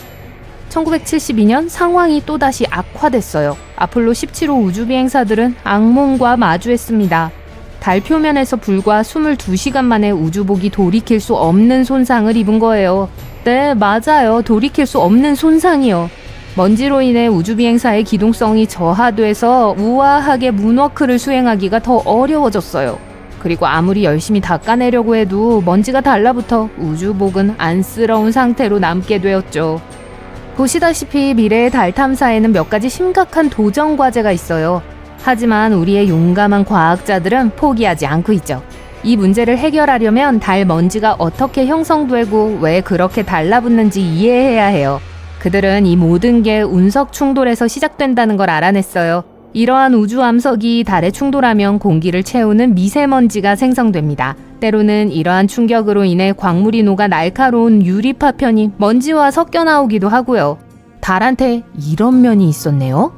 1972년 상황이 또다시 악화됐어요. 아폴로 17호 우주비행사들은 악몽과 마주했습니다. 달 표면에서 불과 22시간 만에 우주복이 돌이킬 수 없는 손상을 입은 거예요. 네, 맞아요. 돌이킬 수 없는 손상이요. 먼지로 인해 우주비행사의 기동성이 저하돼서 우아하게 문워크를 수행하기가 더 어려워졌어요. 그리고 아무리 열심히 닦아내려고 해도 먼지가 달라붙어 우주복은 안쓰러운 상태로 남게 되었죠. 보시다시피 미래의 달 탐사에는 몇 가지 심각한 도전 과제가 있어요. 하지만 우리의 용감한 과학자들은 포기하지 않고 있죠. 이 문제를 해결하려면 달 먼지가 어떻게 형성되고 왜 그렇게 달라붙는지 이해해야 해요. 그들은 이 모든 게 운석 충돌에서 시작된다는 걸 알아냈어요. 이러한 우주 암석이 달에 충돌하면 공기를 채우는 미세먼지가 생성됩니다. 때로는 이러한 충격으로 인해 광물이 녹아 날카로운 유리 파편이 먼지와 섞여 나오기도 하고요. 달한테 이런 면이 있었네요.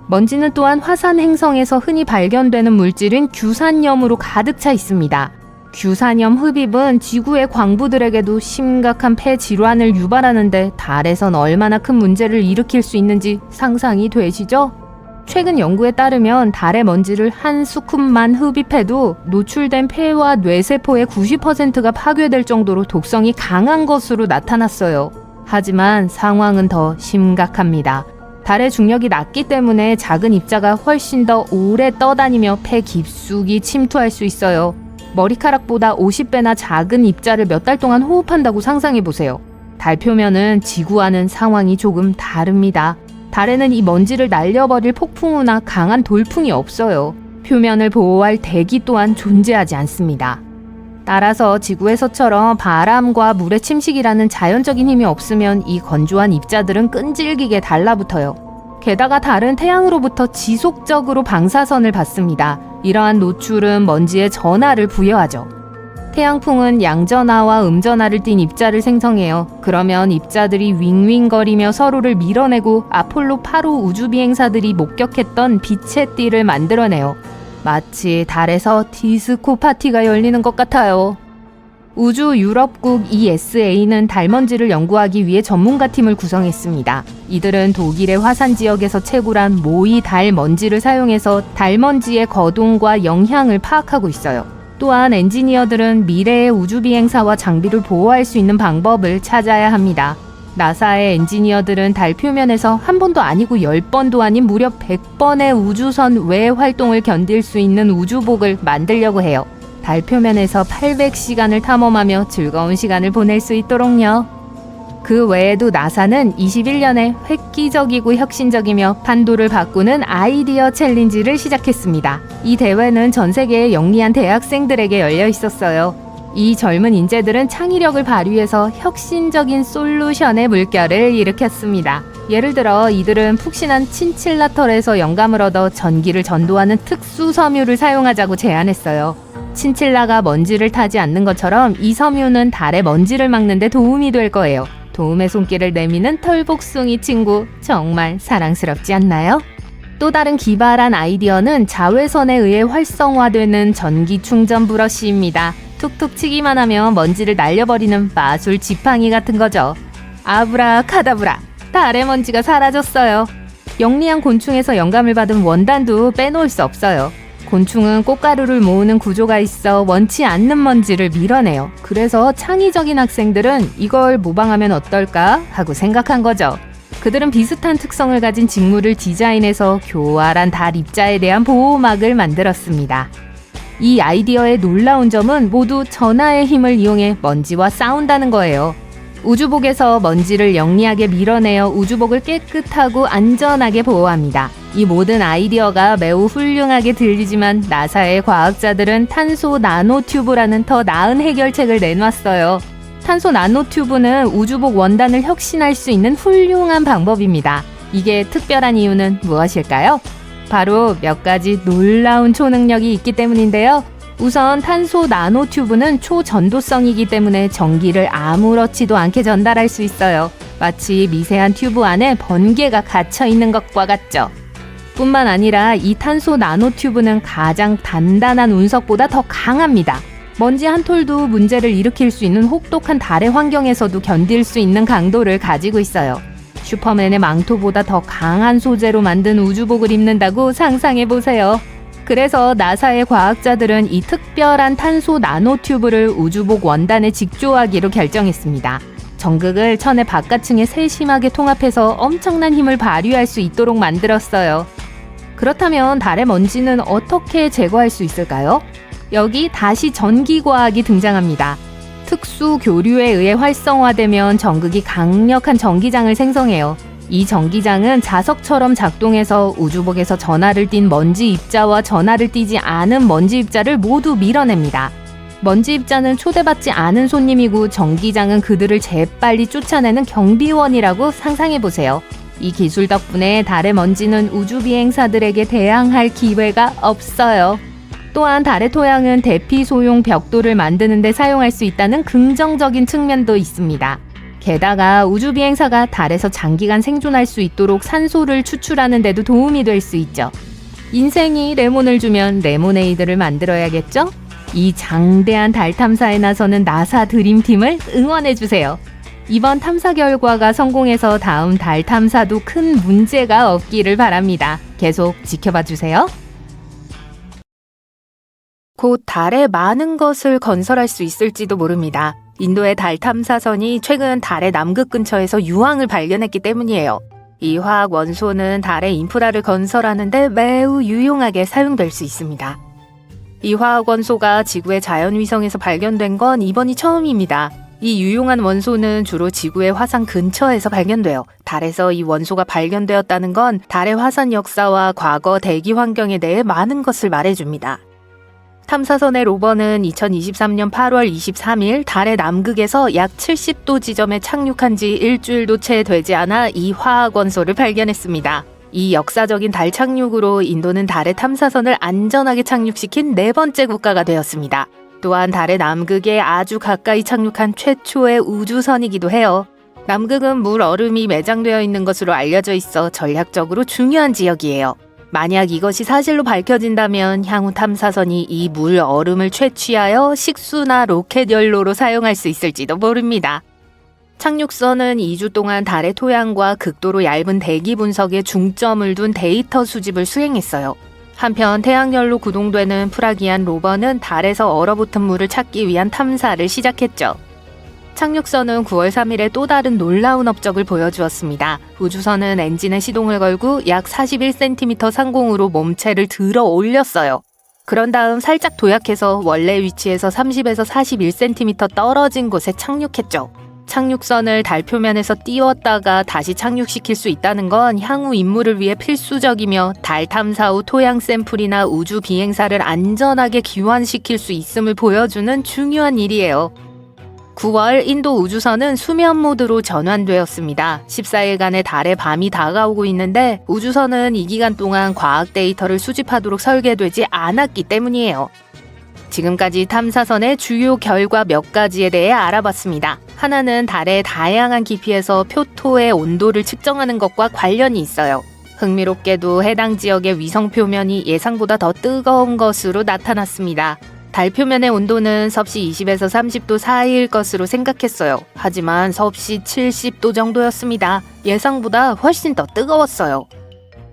먼지는 또한 화산 행성에서 흔히 발견되는 물질인 규산염으로 가득 차 있습니다. 규산염 흡입은 지구의 광부들에게도 심각한 폐 질환을 유발하는데 달에선 얼마나 큰 문제를 일으킬 수 있는지 상상이 되시죠? 최근 연구에 따르면 달의 먼지를 한 스쿱만 흡입해도 노출된 폐와 뇌세포의 90%가 파괴될 정도로 독성이 강한 것으로 나타났어요. 하지만 상황은 더 심각합니다. 달의 중력이 낮기 때문에 작은 입자가 훨씬 더 오래 떠다니며 폐 깊숙이 침투할 수 있어요. 머리카락보다 50배나 작은 입자를 몇 달 동안 호흡한다고 상상해보세요. 달 표면은 지구와는 상황이 조금 다릅니다. 달에는 이 먼지를 날려버릴 폭풍우나 강한 돌풍이 없어요. 표면을 보호할 대기 또한 존재하지 않습니다. 따라서 지구에서처럼 바람과 물의 침식이라는 자연적인 힘이 없으면 이 건조한 입자들은 끈질기게 달라붙어요. 게다가 달은 태양으로부터 지속적으로 방사선을 받습니다. 이러한 노출은 먼지에 전하를 부여하죠. 태양풍은 양전하와 음전하를 띤 입자를 생성해요. 그러면 입자들이 윙윙거리며 서로를 밀어내고 아폴로 8호 우주비행사들이 목격했던 빛의 띠를 만들어내요. 마치 달에서 디스코 파티가 열리는 것 같아요. 우주 유럽국 ESA는 달먼지를 연구하기 위해 전문가팀을 구성했습니다. 이들은 독일의 화산 지역에서 채굴한 모의 달먼지를 사용해서 달먼지의 거동과 영향을 파악하고 있어요. 또한 엔지니어들은 미래의 우주비행사와 장비를 보호할 수 있는 방법을 찾아야 합니다. 나사의 엔지니어들은 달 표면에서 한 번도 아니고 10번도 아닌 무려 100번의 우주선 외 활동을 견딜 수 있는 우주복을 만들려고 해요. 달 표면에서 800시간을 탐험하며 즐거운 시간을 보낼 수 있도록요. 그 외에도 나사는 21년에 획기적이고 혁신적이며 판도를 바꾸는 아이디어 챌린지를 시작했습니다. 이 대회는 전 세계의 영리한 대학생들에게 열려 있었어요. 이 젊은 인재들은 창의력을 발휘해서 혁신적인 솔루션의 물결을 일으켰습니다. 예를 들어 이들은 푹신한 친칠라털에서 영감을 얻어 전기를 전도하는 특수 섬유를 사용하자고 제안했어요. 친칠라가 먼지를 타지 않는 것처럼 이 섬유는 달의 먼지를 막는 데 도움이 될 거예요. 도움의 손길을 내미는 털복숭이 친구, 정말 사랑스럽지 않나요? 또 다른 기발한 아이디어는 자외선에 의해 활성화되는 전기 충전 브러쉬입니다. 툭툭 치기만 하면 먼지를 날려버리는 마술 지팡이 같은 거죠. 아브라카다브라, 달의 먼지가 사라졌어요. 영리한 곤충에서 영감을 받은 원단도 빼놓을 수 없어요. 곤충은 꽃가루를 모으는 구조가 있어 원치 않는 먼지를 밀어내요. 그래서 창의적인 학생들은 이걸 모방하면 어떨까 하고 생각한 거죠. 그들은 비슷한 특성을 가진 직물을 디자인해서 교활한 달 입자에 대한 보호막을 만들었습니다. 이 아이디어의 놀라운 점은 모두 전하의 힘을 이용해 먼지와 싸운다는 거예요. 우주복에서 먼지를 영리하게 밀어내어 우주복을 깨끗하고 안전하게 보호합니다. 이 모든 아이디어가 매우 훌륭하게 들리지만 나사의 과학자들은 탄소 나노튜브라는 더 나은 해결책을 내놨어요. 탄소 나노튜브는 우주복 원단을 혁신할 수 있는 훌륭한 방법입니다. 이게 특별한 이유는 무엇일까요? 바로 몇 가지 놀라운 초능력이 있기 때문인데요. 우선 탄소 나노튜브는 초전도성이기 때문에 전기를 아무렇지도 않게 전달할 수 있어요. 마치 미세한 튜브 안에 번개가 갇혀 있는 것과 같죠. 뿐만 아니라 이 탄소 나노튜브는 가장 단단한 운석보다 더 강합니다. 먼지 한 톨도 문제를 일으킬 수 있는 혹독한 달의 환경에서도 견딜 수 있는 강도를 가지고 있어요. 슈퍼맨의 망토보다 더 강한 소재로 만든 우주복을 입는다고 상상해보세요. 그래서 나사의 과학자들은 이 특별한 탄소 나노튜브를 우주복 원단에 직조하기로 결정했습니다. 전극을 천의 바깥층에 세심하게 통합해서 엄청난 힘을 발휘할 수 있도록 만들었어요. 그렇다면 달의 먼지는 어떻게 제거할 수 있을까요? 여기 다시 전기과학이 등장합니다. 특수 교류에 의해 활성화되면 전극이 강력한 전기장을 생성해요. 이 전기장은 자석처럼 작동해서 우주복에서 전하를 띈 먼지 입자와 전하를 띄지 않은 먼지 입자를 모두 밀어냅니다. 먼지 입자는 초대받지 않은 손님이고 전기장은 그들을 재빨리 쫓아내는 경비원이라고 상상해보세요. 이 기술 덕분에 달의 먼지는 우주 비행사들에게 대항할 기회가 없어요. 또한 달의 토양은 대피 소용 벽돌을 만드는 데 사용할 수 있다는 긍정적인 측면도 있습니다. 게다가 우주 비행사가 달에서 장기간 생존할 수 있도록 산소를 추출하는 데도 도움이 될 수 있죠. 인생이 레몬을 주면 레모네이드를 만들어야겠죠? 이 장대한 달 탐사에 나서는 나사 드림팀을 응원해주세요. 이번 탐사 결과가 성공해서 다음 달 탐사도 큰 문제가 없기를 바랍니다. 계속 지켜봐 주세요. 곧 달에 많은 것을 건설할 수 있을지도 모릅니다. 인도의 달 탐사선이 최근 달의 남극 근처에서 유황을 발견했기 때문이에요. 이 화학 원소는 달의 인프라를 건설하는 데 매우 유용하게 사용될 수 있습니다. 이 화학 원소가 지구의 자연위성에서 발견된 건 이번이 처음입니다. 이 유용한 원소는 주로 지구의 화산 근처에서 발견돼요. 달에서 이 원소가 발견되었다는 건 달의 화산 역사와 과거 대기 환경에 대해 많은 것을 말해줍니다. 탐사선의 로버는 2023년 8월 23일 달의 남극에서 약 70도 지점에 착륙한 지 일주일도 채 되지 않아 이 화학 원소를 발견했습니다. 이 역사적인 달 착륙으로 인도는 달의 탐사선을 안전하게 착륙시킨 네 번째 국가가 되었습니다. 또한 달의 남극에 아주 가까이 착륙한 최초의 우주선이기도 해요. 남극은 물 얼음이 매장되어 있는 것으로 알려져 있어 전략적으로 중요한 지역이에요. 만약 이것이 사실로 밝혀진다면 향후 탐사선이 이 물 얼음을 채취하여 식수나 로켓 연료로 사용할 수 있을지도 모릅니다. 착륙선은 2주 동안 달의 토양과 극도로 얇은 대기 분석에 중점을 둔 데이터 수집을 수행했어요. 한편 태양열로 구동되는 프라기안 로버는 달에서 얼어붙은 물을 찾기 위한 탐사를 시작했죠. 착륙선은 9월 3일에 또 다른 놀라운 업적을 보여주었습니다. 우주선은 엔진에 시동을 걸고 약 41cm 상공으로 몸체를 들어 올렸어요. 그런 다음 살짝 도약해서 원래 위치에서 30에서 41cm 떨어진 곳에 착륙했죠. 착륙선을 달 표면에서 띄웠다가 다시 착륙시킬 수 있다는 건 향후 임무를 위해 필수적이며 달 탐사 후 토양 샘플이나 우주 비행사를 안전하게 귀환시킬 수 있음을 보여주는 중요한 일이에요. 9월 인도 우주선은 수면 모드로 전환되었습니다. 14일간의 달의 밤이 다가오고 있는데 우주선은 이 기간 동안 과학 데이터를 수집하도록 설계되지 않았기 때문이에요. 지금까지 탐사선의 주요 결과 몇 가지에 대해 알아봤습니다. 하나는 달의 다양한 깊이에서 표토의 온도를 측정하는 것과 관련이 있어요. 흥미롭게도 해당 지역의 위성 표면이 예상보다 더 뜨거운 것으로 나타났습니다. 달 표면의 온도는 섭씨 20에서 30도 사이일 것으로 생각했어요. 하지만 섭씨 70도 정도였습니다. 예상보다 훨씬 더 뜨거웠어요.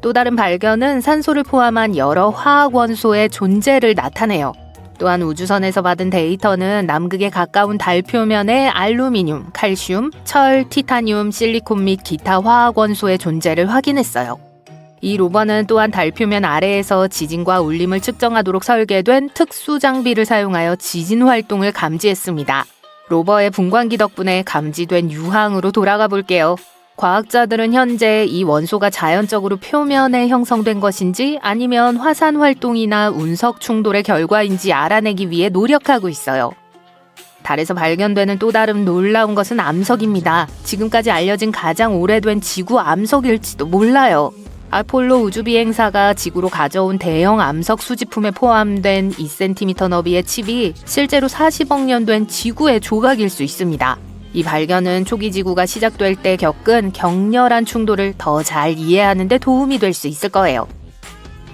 또 다른 발견은 산소를 포함한 여러 화학 원소의 존재를 나타내요. 또한 우주선에서 받은 데이터는 남극에 가까운 달 표면에 알루미늄, 칼슘, 철, 티타늄, 실리콘 및 기타 화학 원소의 존재를 확인했어요. 이 로버는 또한 달 표면 아래에서 지진과 울림을 측정하도록 설계된 특수 장비를 사용하여 지진 활동을 감지했습니다. 로버의 분광기 덕분에 감지된 유황으로 돌아가 볼게요. 과학자들은 현재 이 원소가 자연적으로 표면에 형성된 것인지 아니면 화산 활동이나 운석 충돌의 결과인지 알아내기 위해 노력하고 있어요. 달에서 발견되는 또 다른 놀라운 것은 암석입니다. 지금까지 알려진 가장 오래된 지구 암석일지도 몰라요. 아폴로 우주비행사가 지구로 가져온 대형 암석 수집품에 포함된 2cm 너비의 칩이 실제로 40억 년 된 지구의 조각일 수 있습니다. 이 발견은 초기 지구가 시작될 때 겪은 격렬한 충돌을 더 잘 이해하는 데 도움이 될 수 있을 거예요.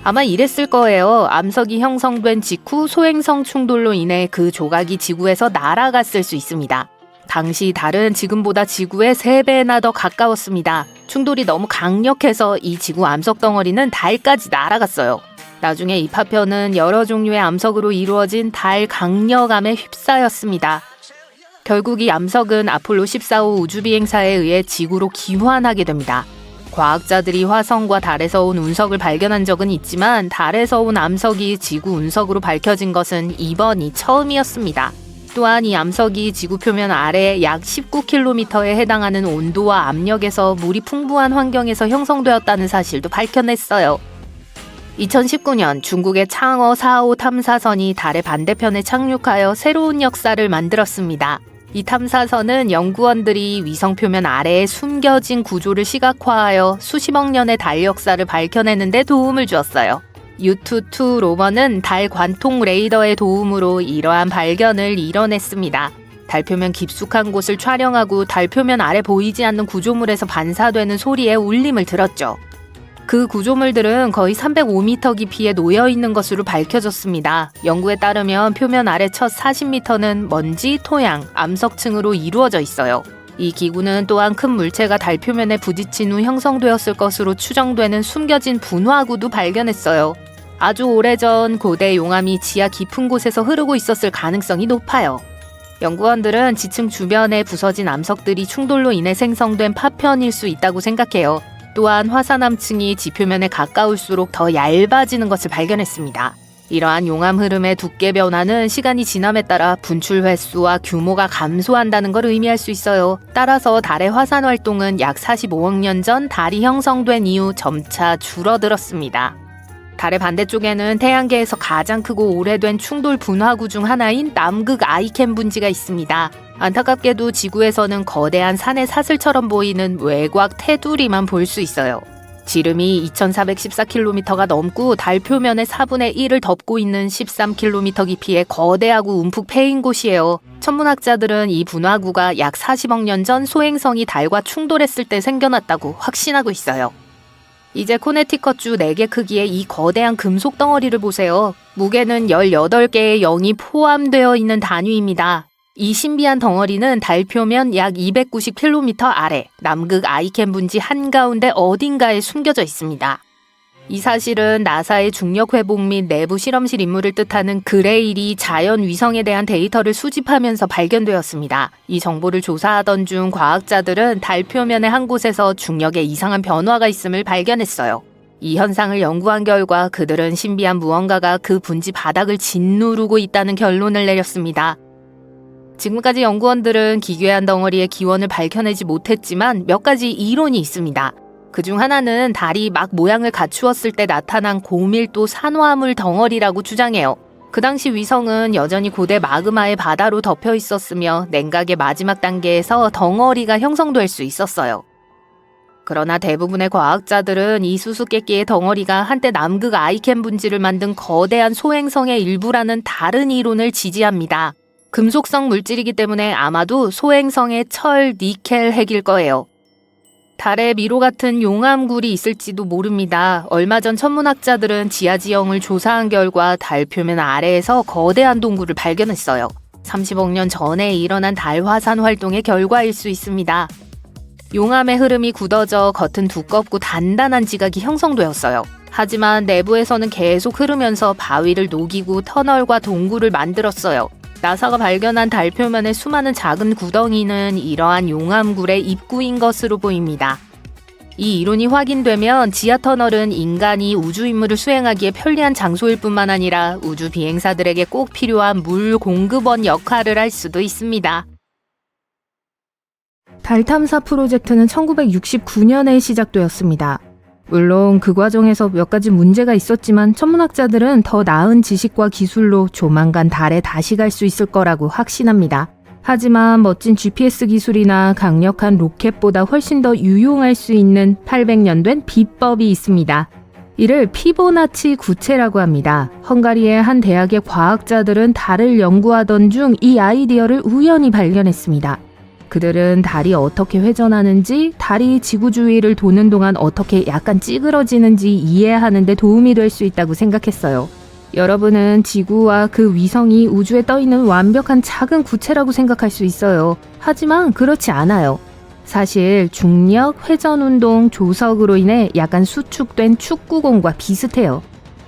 아마 이랬을 거예요. 암석이 형성된 직후 소행성 충돌로 인해 그 조각이 지구에서 날아갔을 수 있습니다. 당시 달은 지금보다 지구에 3배나 더 가까웠습니다. 충돌이 너무 강력해서 이 지구 암석 덩어리는 달까지 날아갔어요. 나중에 이 파편은 여러 종류의 암석으로 이루어진 달 강력암에 휩싸였습니다. 결국 이 암석은 아폴로 14호 우주비행사에 의해 지구로 귀환하게 됩니다. 과학자들이 화성과 달에서 온 운석을 발견한 적은 있지만 달에서 온 암석이 지구 운석으로 밝혀진 것은 이번이 처음이었습니다. 또한 이 암석이 지구 표면 아래 약 19km에 해당하는 온도와 압력에서 물이 풍부한 환경에서 형성되었다는 사실도 밝혀냈어요. 2019년 중국의 창어 4호 탐사선이 달의 반대편에 착륙하여 새로운 역사를 만들었습니다. 이 탐사선은 연구원들이 위성 표면 아래에 숨겨진 구조를 시각화하여 수십억 년의 달 역사를 밝혀내는 데 도움을 주었어요. U2 로버는 달 관통 레이더의 도움으로 이러한 발견을 이뤄냈습니다. 달 표면 깊숙한 곳을 촬영하고 달 표면 아래 보이지 않는 구조물에서 반사되는 소리에 울림을 들었죠. 그 구조물들은 거의 305m 깊이에 놓여 있는 것으로 밝혀졌습니다. 연구에 따르면 표면 아래 첫 40m는 먼지, 토양, 암석층으로 이루어져 있어요. 이 기구는 또한 큰 물체가 달 표면에 부딪힌 후 형성되었을 것으로 추정되는 숨겨진 분화구도 발견했어요. 아주 오래전 고대 용암이 지하 깊은 곳에서 흐르고 있었을 가능성이 높아요. 연구원들은 지층 주변에 부서진 암석들이 충돌로 인해 생성된 파편일 수 있다고 생각해요. 또한 화산암층이 지표면에 가까울수록 더 얇아지는 것을 발견했습니다. 이러한 용암 흐름의 두께 변화는 시간이 지남에 따라 분출 횟수와 규모가 감소한다는 걸 의미할 수 있어요. 따라서 달의 화산 활동은 약 45억 년 전 달이 형성된 이후 점차 줄어들었습니다. 달의 반대쪽에는 태양계에서 가장 크고 오래된 충돌 분화구 중 하나인 남극 아이켄 분지가 있습니다. 안타깝게도 지구에서는 거대한 산의 사슬처럼 보이는 외곽 테두리만 볼 수 있어요. 지름이 2414km가 넘고 달 표면의 4분의 1을 덮고 있는 13km 깊이의 거대하고 움푹 패인 곳이에요. 천문학자들은 이 분화구가 약 40억 년 전 소행성이 달과 충돌했을 때 생겨났다고 확신하고 있어요. 이제 코네티컷주 4개 크기의 이 거대한 금속 덩어리를 보세요. 무게는 18개의 0이 포함되어 있는 단위입니다. 이 신비한 덩어리는 달 표면 약 290km 아래 남극 아이켄 분지 한가운데 어딘가에 숨겨져 있습니다. 이 사실은 나사의 중력 회복 및 내부 실험실 임무를 뜻하는 그레일이 자연 위성에 대한 데이터를 수집하면서 발견되었습니다. 이 정보를 조사하던 중 과학자들은 달 표면의 한 곳에서 중력에 이상한 변화가 있음을 발견했어요. 이 현상을 연구한 결과 그들은 신비한 무언가가 그 분지 바닥을 짓누르고 있다는 결론을 내렸습니다. 지금까지 연구원들은 기괴한 덩어리의 기원을 밝혀내지 못했지만 몇 가지 이론이 있습니다. 그중 하나는 달이 막 모양을 갖추었을 때 나타난 고밀도 산화물 덩어리라고 주장해요. 그 당시 위성은 여전히 고대 마그마의 바다로 덮여 있었으며 냉각의 마지막 단계에서 덩어리가 형성될 수 있었어요. 그러나 대부분의 과학자들은 이 수수께끼의 덩어리가 한때 남극 아이켄 분지를 만든 거대한 소행성의 일부라는 다른 이론을 지지합니다. 금속성 물질이기 때문에 아마도 소행성의 철, 니켈 핵일 거예요. 달에 미로 같은 용암굴이 있을지도 모릅니다. 얼마 전 천문학자들은 지하지형을 조사한 결과 달 표면 아래에서 거대한 동굴을 발견했어요. 30억 년 전에 일어난 달 화산 활동의 결과일 수 있습니다. 용암의 흐름이 굳어져 겉은 두껍고 단단한 지각이 형성되었어요. 하지만 내부에서는 계속 흐르면서 바위를 녹이고 터널과 동굴을 만들었어요. 나사가 발견한 달 표면의 수많은 작은 구덩이는 이러한 용암굴의 입구인 것으로 보입니다. 이 이론이 확인되면 지하터널은 인간이 우주 임무를 수행하기에 편리한 장소일 뿐만 아니라 우주 비행사들에게 꼭 필요한 물 공급원 역할을 할 수도 있습니다. 달 탐사 프로젝트는 1969년에 시작되었습니다. 물론 그 과정에서 몇 가지 문제가 있었지만 천문학자들은 더 나은 지식과 기술로 조만간 달에 다시 갈 수 있을 거라고 확신합니다. 하지만 멋진 GPS 기술이나 강력한 로켓보다 훨씬 더 유용할 수 있는 800년 된 비법이 있습니다. 이를 피보나치 구체라고 합니다. 헝가리의 한 대학의 과학자들은 달을 연구하던 중 이 아이디어를 우연히 발견했습니다. 그들은 달이 어떻게 회전하는지, 달이 지구 주위를 도는 동안 어떻게 약간 찌그러지는지 이해하는 데 도움이 될 수 있다고 생각했어요. 여러분은 지구와 그 위성이 우주에 떠있는 완벽한 작은 구체라고 생각할 수 있어요. 하지만 그렇지 않아요. 사실 중력, 회전운동, 조석으로 인해 약간 수축된 축구공과 비슷해요.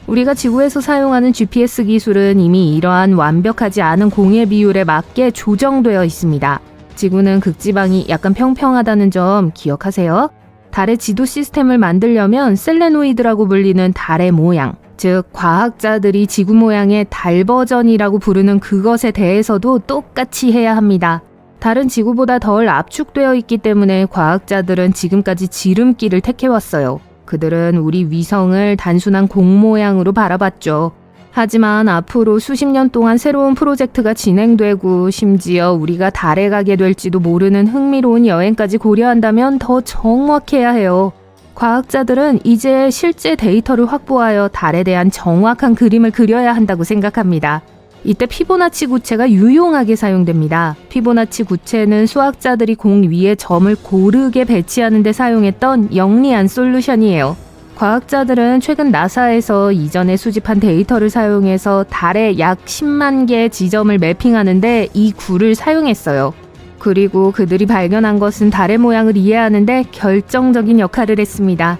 우리가 지구에서 사용하는 GPS 기술은 이미 이러한 완벽하지 않은 공의 비율에 맞게 조정되어 있습니다. 지구는 극지방이 약간 평평하다는 점 기억하세요. 달의 지도 시스템을 만들려면 셀레노이드라고 불리는 달의 모양, 즉 과학자들이 지구 모양의 달 버전이라고 부르는 그것에 대해서도 똑같이 해야 합니다. 달은 지구보다 덜 압축되어 있기 때문에 과학자들은 지금까지 지름길을 택해왔어요. 그들은 우리 위성을 단순한 공 모양으로 바라봤죠. 하지만 앞으로 수십 년 동안 새로운 프로젝트가 진행되고 심지어 우리가 달에 가게 될지도 모르는 흥미로운 여행까지 고려한다면 더 정확해야 해요. 과학자들은 이제 실제 데이터를 확보하여 달에 대한 정확한 그림을 그려야 한다고 생각합니다. 이때 피보나치 구체가 유용하게 사용됩니다. 피보나치 구체는 수학자들이 공 위에 점을 고르게 배치하는 데 사용했던 영리한 솔루션이에요. 과학자들은 최근 나사에서 이전에 수집한 데이터를 사용해서 달에 약 10만 개의 지점을 매핑하는데 이 굴을 사용했어요. 그리고 그들이 발견한 것은 달의 모양을 이해하는데 결정적인 역할을 했습니다.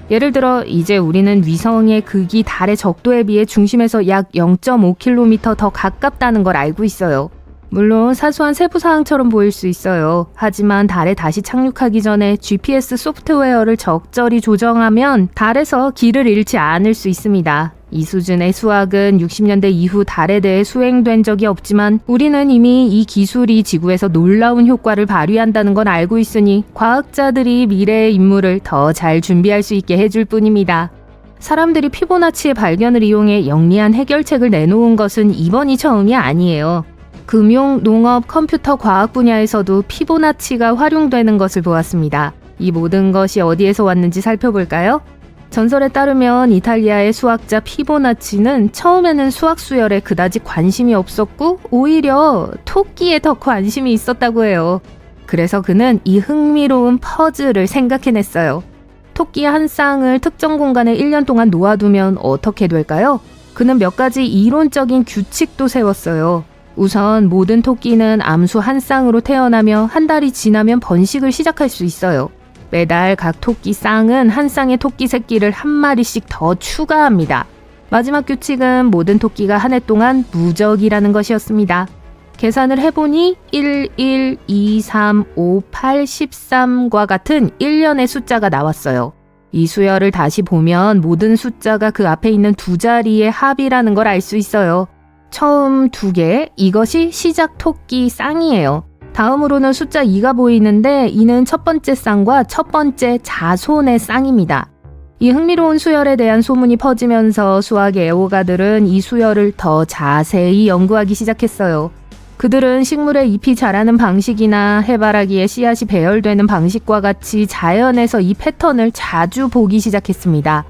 예를 들어 이제 우리는 위성의 극이 달의 적도에 비해 중심에서 약 0.5km 더 가깝다는 걸 알고 있어요. 물론 사소한 세부사항처럼 보일 수 있어요. 하지만 달에 다시 착륙하기 전에 GPS 소프트웨어를 적절히 조정하면 달에서 길을 잃지 않을 수 있습니다. 이 수준의 수학은 60년대 이후 달에 대해 수행된 적이 없지만 우리는 이미 이 기술이 지구에서 놀라운 효과를 발휘한다는 건 알고 있으니 과학자들이 미래의 임무를 더 잘 준비할 수 있게 해줄 뿐입니다. 사람들이 피보나치의 발견을 이용해 영리한 해결책을 내놓은 것은 이번이 처음이 아니에요. 금융, 농업, 컴퓨터, 과학 분야에서도 피보나치가 활용되는 것을 보았습니다. 이 모든 것이 어디에서 왔는지 살펴볼까요? 전설에 따르면 이탈리아의 수학자 피보나치는 처음에는 수학 수열에 그다지 관심이 없었고 오히려 토끼에 더 관심이 있었다고 해요. 그래서 그는 이 흥미로운 퍼즐을 생각해냈어요. 토끼 한 쌍을 특정 공간에 1년 동안 놓아두면 어떻게 될까요? 그는 몇 가지 이론적인 규칙도 세웠어요. 우선 모든 토끼는 암수 한 쌍으로 태어나며 한 달이 지나면 번식을 시작할 수 있어요. 매달 각 토끼 쌍은 한 쌍의 토끼 새끼를 한 마리씩 더 추가합니다. 마지막 규칙은 모든 토끼가 한 해 동안 무적이라는 것이었습니다. 계산을 해보니 1, 1, 2, 3, 5, 8, 13과 같은 1년의 숫자가 나왔어요. 이 수열을 다시 보면 모든 숫자가 그 앞에 있는 두 자리의 합이라는 걸 알 수 있어요. 처음 2개, 이것이 시작 토끼 쌍이에요. 다음으로는 숫자 2가 보이는데 이는 첫 번째 쌍과 첫 번째 자손의 쌍입니다. 이 흥미로운 수열에 대한 소문이 퍼지면서 수학 애호가들은 이 수열을 더 자세히 연구하기 시작했어요. 그들은 식물의 잎이 자라는 방식이나 해바라기의 씨앗이 배열되는 방식과 같이 자연에서 이 패턴을 자주 보기 시작했습니다.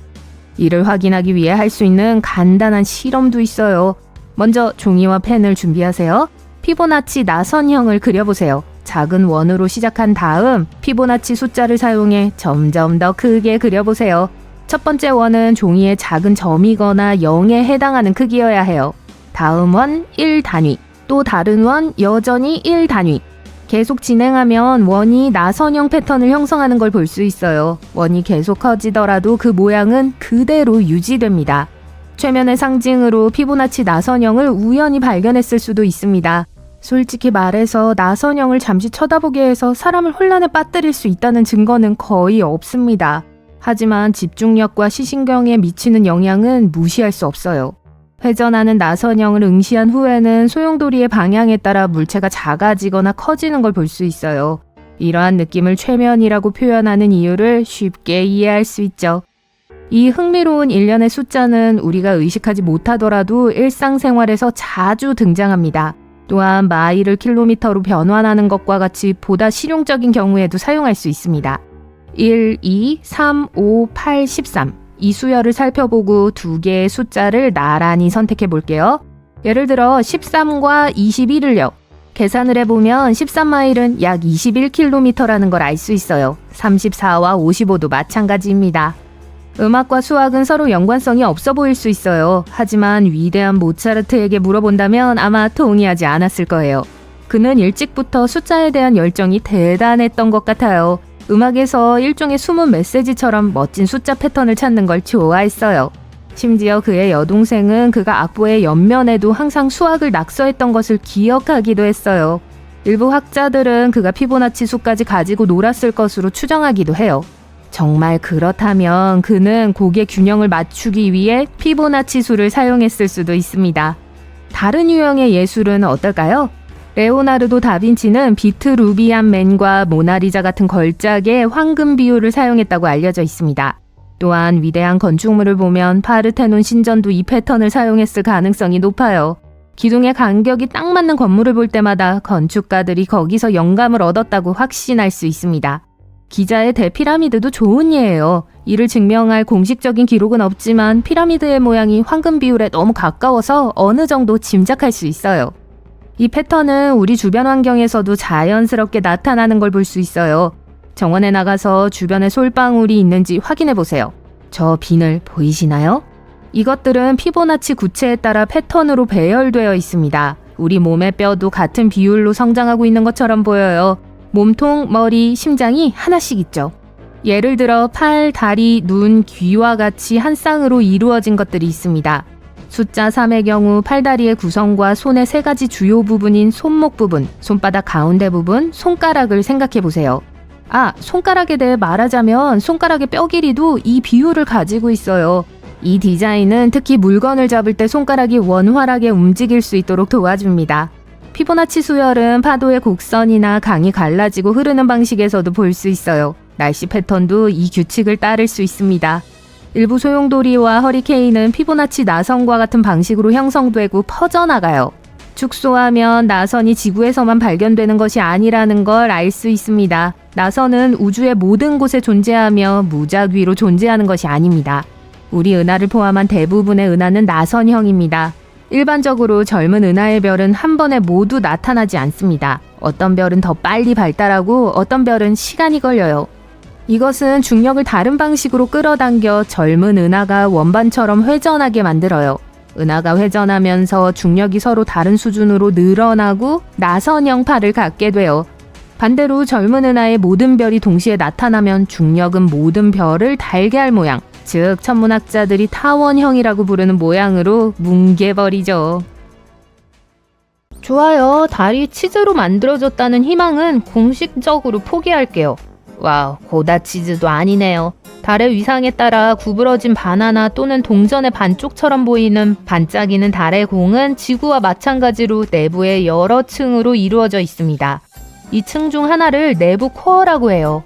이를 확인하기 위해 할 수 있는 간단한 실험도 있어요. 먼저 종이와 펜을 준비하세요. 피보나치 나선형을 그려보세요. 작은 원으로 시작한 다음 피보나치 숫자를 사용해 점점 더 크게 그려보세요. 첫 번째 원은 종이의 작은 점이거나 0에 해당하는 크기여야 해요. 다음 원 1단위, 또 다른 원 여전히 1단위. 계속 진행하면 원이 나선형 패턴을 형성하는 걸 볼 수 있어요. 원이 계속 커지더라도 그 모양은 그대로 유지됩니다. 최면의 상징으로 피보나치 나선형을 우연히 발견했을 수도 있습니다. 솔직히 말해서 나선형을 잠시 쳐다보게 해서 사람을 혼란에 빠뜨릴 수 있다는 증거는 거의 없습니다. 하지만 집중력과 시신경에 미치는 영향은 무시할 수 없어요. 회전하는 나선형을 응시한 후에는 소용돌이의 방향에 따라 물체가 작아지거나 커지는 걸 볼 수 있어요. 이러한 느낌을 최면이라고 표현하는 이유를 쉽게 이해할 수 있죠. 이 흥미로운 일련의 숫자는 우리가 의식하지 못하더라도 일상생활에서 자주 등장합니다. 또한 마일을 킬로미터로 변환하는 것과 같이 보다 실용적인 경우에도 사용할 수 있습니다. 1, 2, 3, 5, 8, 13. 이 수열을 살펴보고 두 개의 숫자를 나란히 선택해 볼게요. 예를 들어 13과 21을요. 계산을 해보면 13마일은 약 21km라는 걸 알 수 있어요. 34와 55도 마찬가지입니다. 음악과 수학은 서로 연관성이 없어 보일 수 있어요. 하지만 위대한 모차르트에게 물어본다면 아마 동의하지 않았을 거예요. 그는 일찍부터 숫자에 대한 열정이 대단했던 것 같아요. 음악에서 일종의 숨은 메시지처럼 멋진 숫자 패턴을 찾는 걸 좋아했어요. 심지어 그의 여동생은 그가 악보의 옆면에도 항상 수학을 낙서했던 것을 기억하기도 했어요. 일부 학자들은 그가 피보나치 수까지 가지고 놀았을 것으로 추정하기도 해요. 정말 그렇다면 그는 곡의 균형을 맞추기 위해 피보나치 수를 사용했을 수도 있습니다. 다른 유형의 예술은 어떨까요? 레오나르도 다빈치는 비트루비안 맨과 모나리자 같은 걸작에 황금 비율을 사용했다고 알려져 있습니다. 또한 위대한 건축물을 보면 파르테논 신전도 이 패턴을 사용했을 가능성이 높아요. 기둥의 간격이 딱 맞는 건물을 볼 때마다 건축가들이 거기서 영감을 얻었다고 확신할 수 있습니다. 기자의 대피라미드도 좋은 예예요. 이를 증명할 공식적인 기록은 없지만 피라미드의 모양이 황금 비율에 너무 가까워서 어느 정도 짐작할 수 있어요. 이 패턴은 우리 주변 환경에서도 자연스럽게 나타나는 걸 볼 수 있어요. 정원에 나가서 주변에 솔방울이 있는지 확인해 보세요. 저 비늘 보이시나요? 이것들은 피보나치 구체에 따라 패턴으로 배열되어 있습니다. 우리 몸의 뼈도 같은 비율로 성장하고 있는 것처럼 보여요. 몸통, 머리, 심장이 하나씩 있죠. 예를 들어 팔, 다리, 눈, 귀와 같이 한 쌍으로 이루어진 것들이 있습니다. 숫자 3의 경우 팔다리의 구성과 손의 세 가지 주요 부분인 손목 부분, 손바닥 가운데 부분, 손가락을 생각해 보세요. 손가락에 대해 말하자면 손가락의 뼈 길이도 이 비율을 가지고 있어요. 이 디자인은 특히 물건을 잡을 때 손가락이 원활하게 움직일 수 있도록 도와줍니다. 피보나치 수열은 파도의 곡선이나 강이 갈라지고 흐르는 방식에서도 볼 수 있어요. 날씨 패턴도 이 규칙을 따를 수 있습니다. 일부 소용돌이와 허리케인은 피보나치 나선과 같은 방식으로 형성되고 퍼져나가요. 축소하면 나선이 지구에서만 발견되는 것이 아니라는 걸 알 수 있습니다. 나선은 우주의 모든 곳에 존재하며 무작위로 존재하는 것이 아닙니다. 우리 은하를 포함한 대부분의 은하는 나선형입니다. 일반적으로 젊은 은하의 별은 한 번에 모두 나타나지 않습니다. 어떤 별은 더 빨리 발달하고 어떤 별은 시간이 걸려요. 이것은 중력을 다른 방식으로 끌어당겨 젊은 은하가 원반처럼 회전하게 만들어요. 은하가 회전하면서 중력이 서로 다른 수준으로 늘어나고 나선형 팔을 갖게 돼요. 반대로 젊은 은하의 모든 별이 동시에 나타나면 중력은 모든 별을 달걀 모양, 즉 천문학자들이 타원형이라고 부르는 모양으로 뭉개버리죠. 좋아요. 달이 치즈로 만들어졌다는 희망은 공식적으로 포기할게요. 와우, 고다 치즈도 아니네요. 달의 위상에 따라 구부러진 바나나 또는 동전의 반쪽처럼 보이는 반짝이는 달의 공은 지구와 마찬가지로 내부의 여러 층으로 이루어져 있습니다. 이 층 중 하나를 내부 코어라고 해요.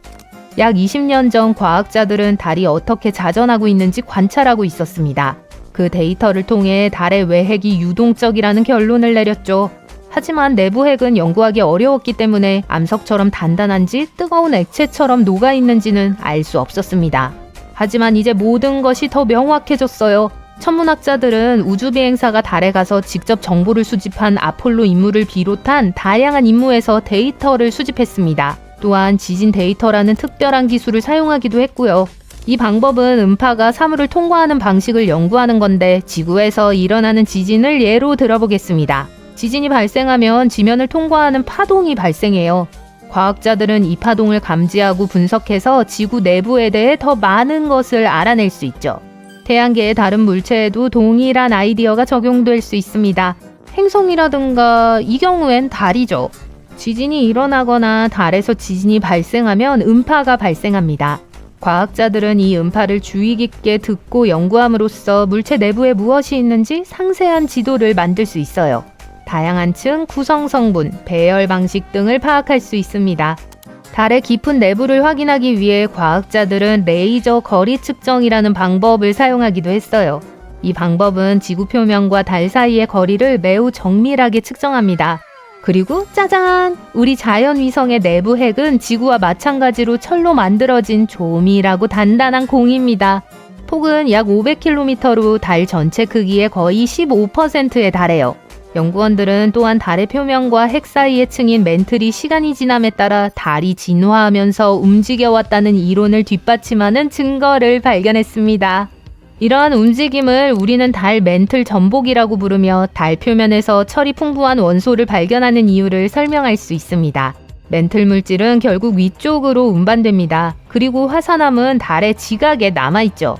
약 20년 전 과학자들은 달이 어떻게 자전하고 있는지 관찰하고 있었습니다. 그 데이터를 통해 달의 외핵이 유동적이라는 결론을 내렸죠. 하지만 내부 핵은 연구하기 어려웠기 때문에 암석처럼 단단한지 뜨거운 액체처럼 녹아있는지는 알 수 없었습니다. 하지만 이제 모든 것이 더 명확해졌어요. 천문학자들은 우주비행사가 달에 가서 직접 정보를 수집한 아폴로 임무를 비롯한 다양한 임무에서 데이터를 수집했습니다. 또한 지진 데이터라는 특별한 기술을 사용하기도 했고요. 이 방법은 음파가 사물을 통과하는 방식을 연구하는 건데 지구에서 일어나는 지진을 예로 들어보겠습니다. 지진이 발생하면 지면을 통과하는 파동이 발생해요. 과학자들은 이 파동을 감지하고 분석해서 지구 내부에 대해 더 많은 것을 알아낼 수 있죠. 태양계의 다른 물체에도 동일한 아이디어가 적용될 수 있습니다. 행성이라든가 이 경우엔 달이죠. 지진이 일어나거나 달에서 지진이 발생하면 음파가 발생합니다. 과학자들은 이 음파를 주의 깊게 듣고 연구함으로써 물체 내부에 무엇이 있는지 상세한 지도를 만들 수 있어요. 다양한 층, 구성 성분, 배열 방식 등을 파악할 수 있습니다. 달의 깊은 내부를 확인하기 위해 과학자들은 레이저 거리 측정이라는 방법을 사용하기도 했어요. 이 방법은 지구 표면과 달 사이의 거리를 매우 정밀하게 측정합니다. 그리고 짜잔! 우리 자연위성의 내부 핵은 지구와 마찬가지로 철로 만들어진 조밀하고 단단한 공입니다. 폭은 약 500km로 달 전체 크기의 거의 15%에 달해요. 연구원들은 또한 달의 표면과 핵 사이의 층인 멘틀이 시간이 지남에 따라 달이 진화하면서 움직여왔다는 이론을 뒷받침하는 증거를 발견했습니다. 이러한 움직임을 우리는 달 멘틀 전복이라고 부르며 달 표면에서 철이 풍부한 원소를 발견하는 이유를 설명할 수 있습니다. 멘틀 물질은 결국 위쪽으로 운반됩니다. 그리고 화산암은 달의 지각에 남아있죠.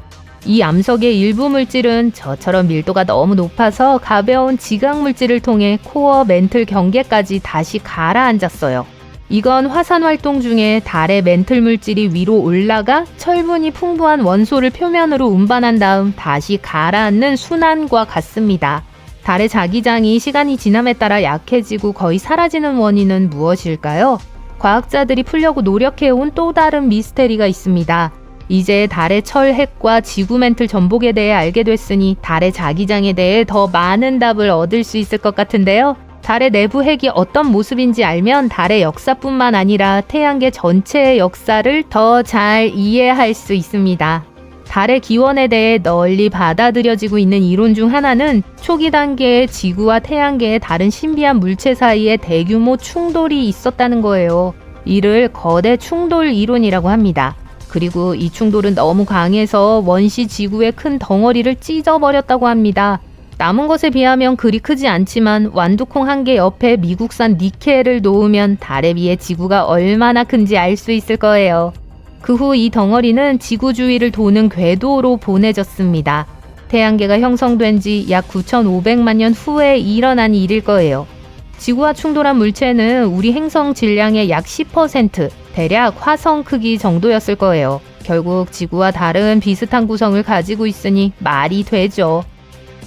이 암석의 일부 물질은 저처럼 밀도가 너무 높아서 가벼운 지각 물질을 통해 코어 멘틀 경계까지 다시 가라앉았어요. 이건 화산 활동 중에 달의 멘틀 물질이 위로 올라가 철분이 풍부한 원소를 표면으로 운반한 다음 다시 가라앉는 순환과 같습니다. 달의 자기장이 시간이 지남에 따라 약해지고 거의 사라지는 원인은 무엇일까요? 과학자들이 풀려고 노력해온 또 다른 미스테리가 있습니다. 이제 달의 철 핵과 지구 멘틀 전복에 대해 알게 됐으니 달의 자기장에 대해 더 많은 답을 얻을 수 있을 것 같은데요. 달의 내부 핵이 어떤 모습인지 알면 달의 역사뿐만 아니라 태양계 전체의 역사를 더 잘 이해할 수 있습니다. 달의 기원에 대해 널리 받아들여지고 있는 이론 중 하나는 초기 단계의 지구와 태양계의 다른 신비한 물체 사이에 대규모 충돌이 있었다는 거예요. 이를 거대 충돌 이론이라고 합니다. 그리고 이 충돌은 너무 강해서 원시 지구의 큰 덩어리를 찢어버렸다고 합니다. 남은 것에 비하면 그리 크지 않지만 완두콩 한 개 옆에 미국산 니켈을 놓으면 달에 비해 지구가 얼마나 큰지 알 수 있을 거예요. 그 후 이 덩어리는 지구 주위를 도는 궤도로 보내졌습니다. 태양계가 형성된 지 약 9,500만 년 후에 일어난 일일 거예요. 지구와 충돌한 물체는 우리 행성 질량의 약 10%, 대략 화성 크기 정도였을 거예요. 결국 지구와 달은 비슷한 구성을 가지고 있으니 말이 되죠.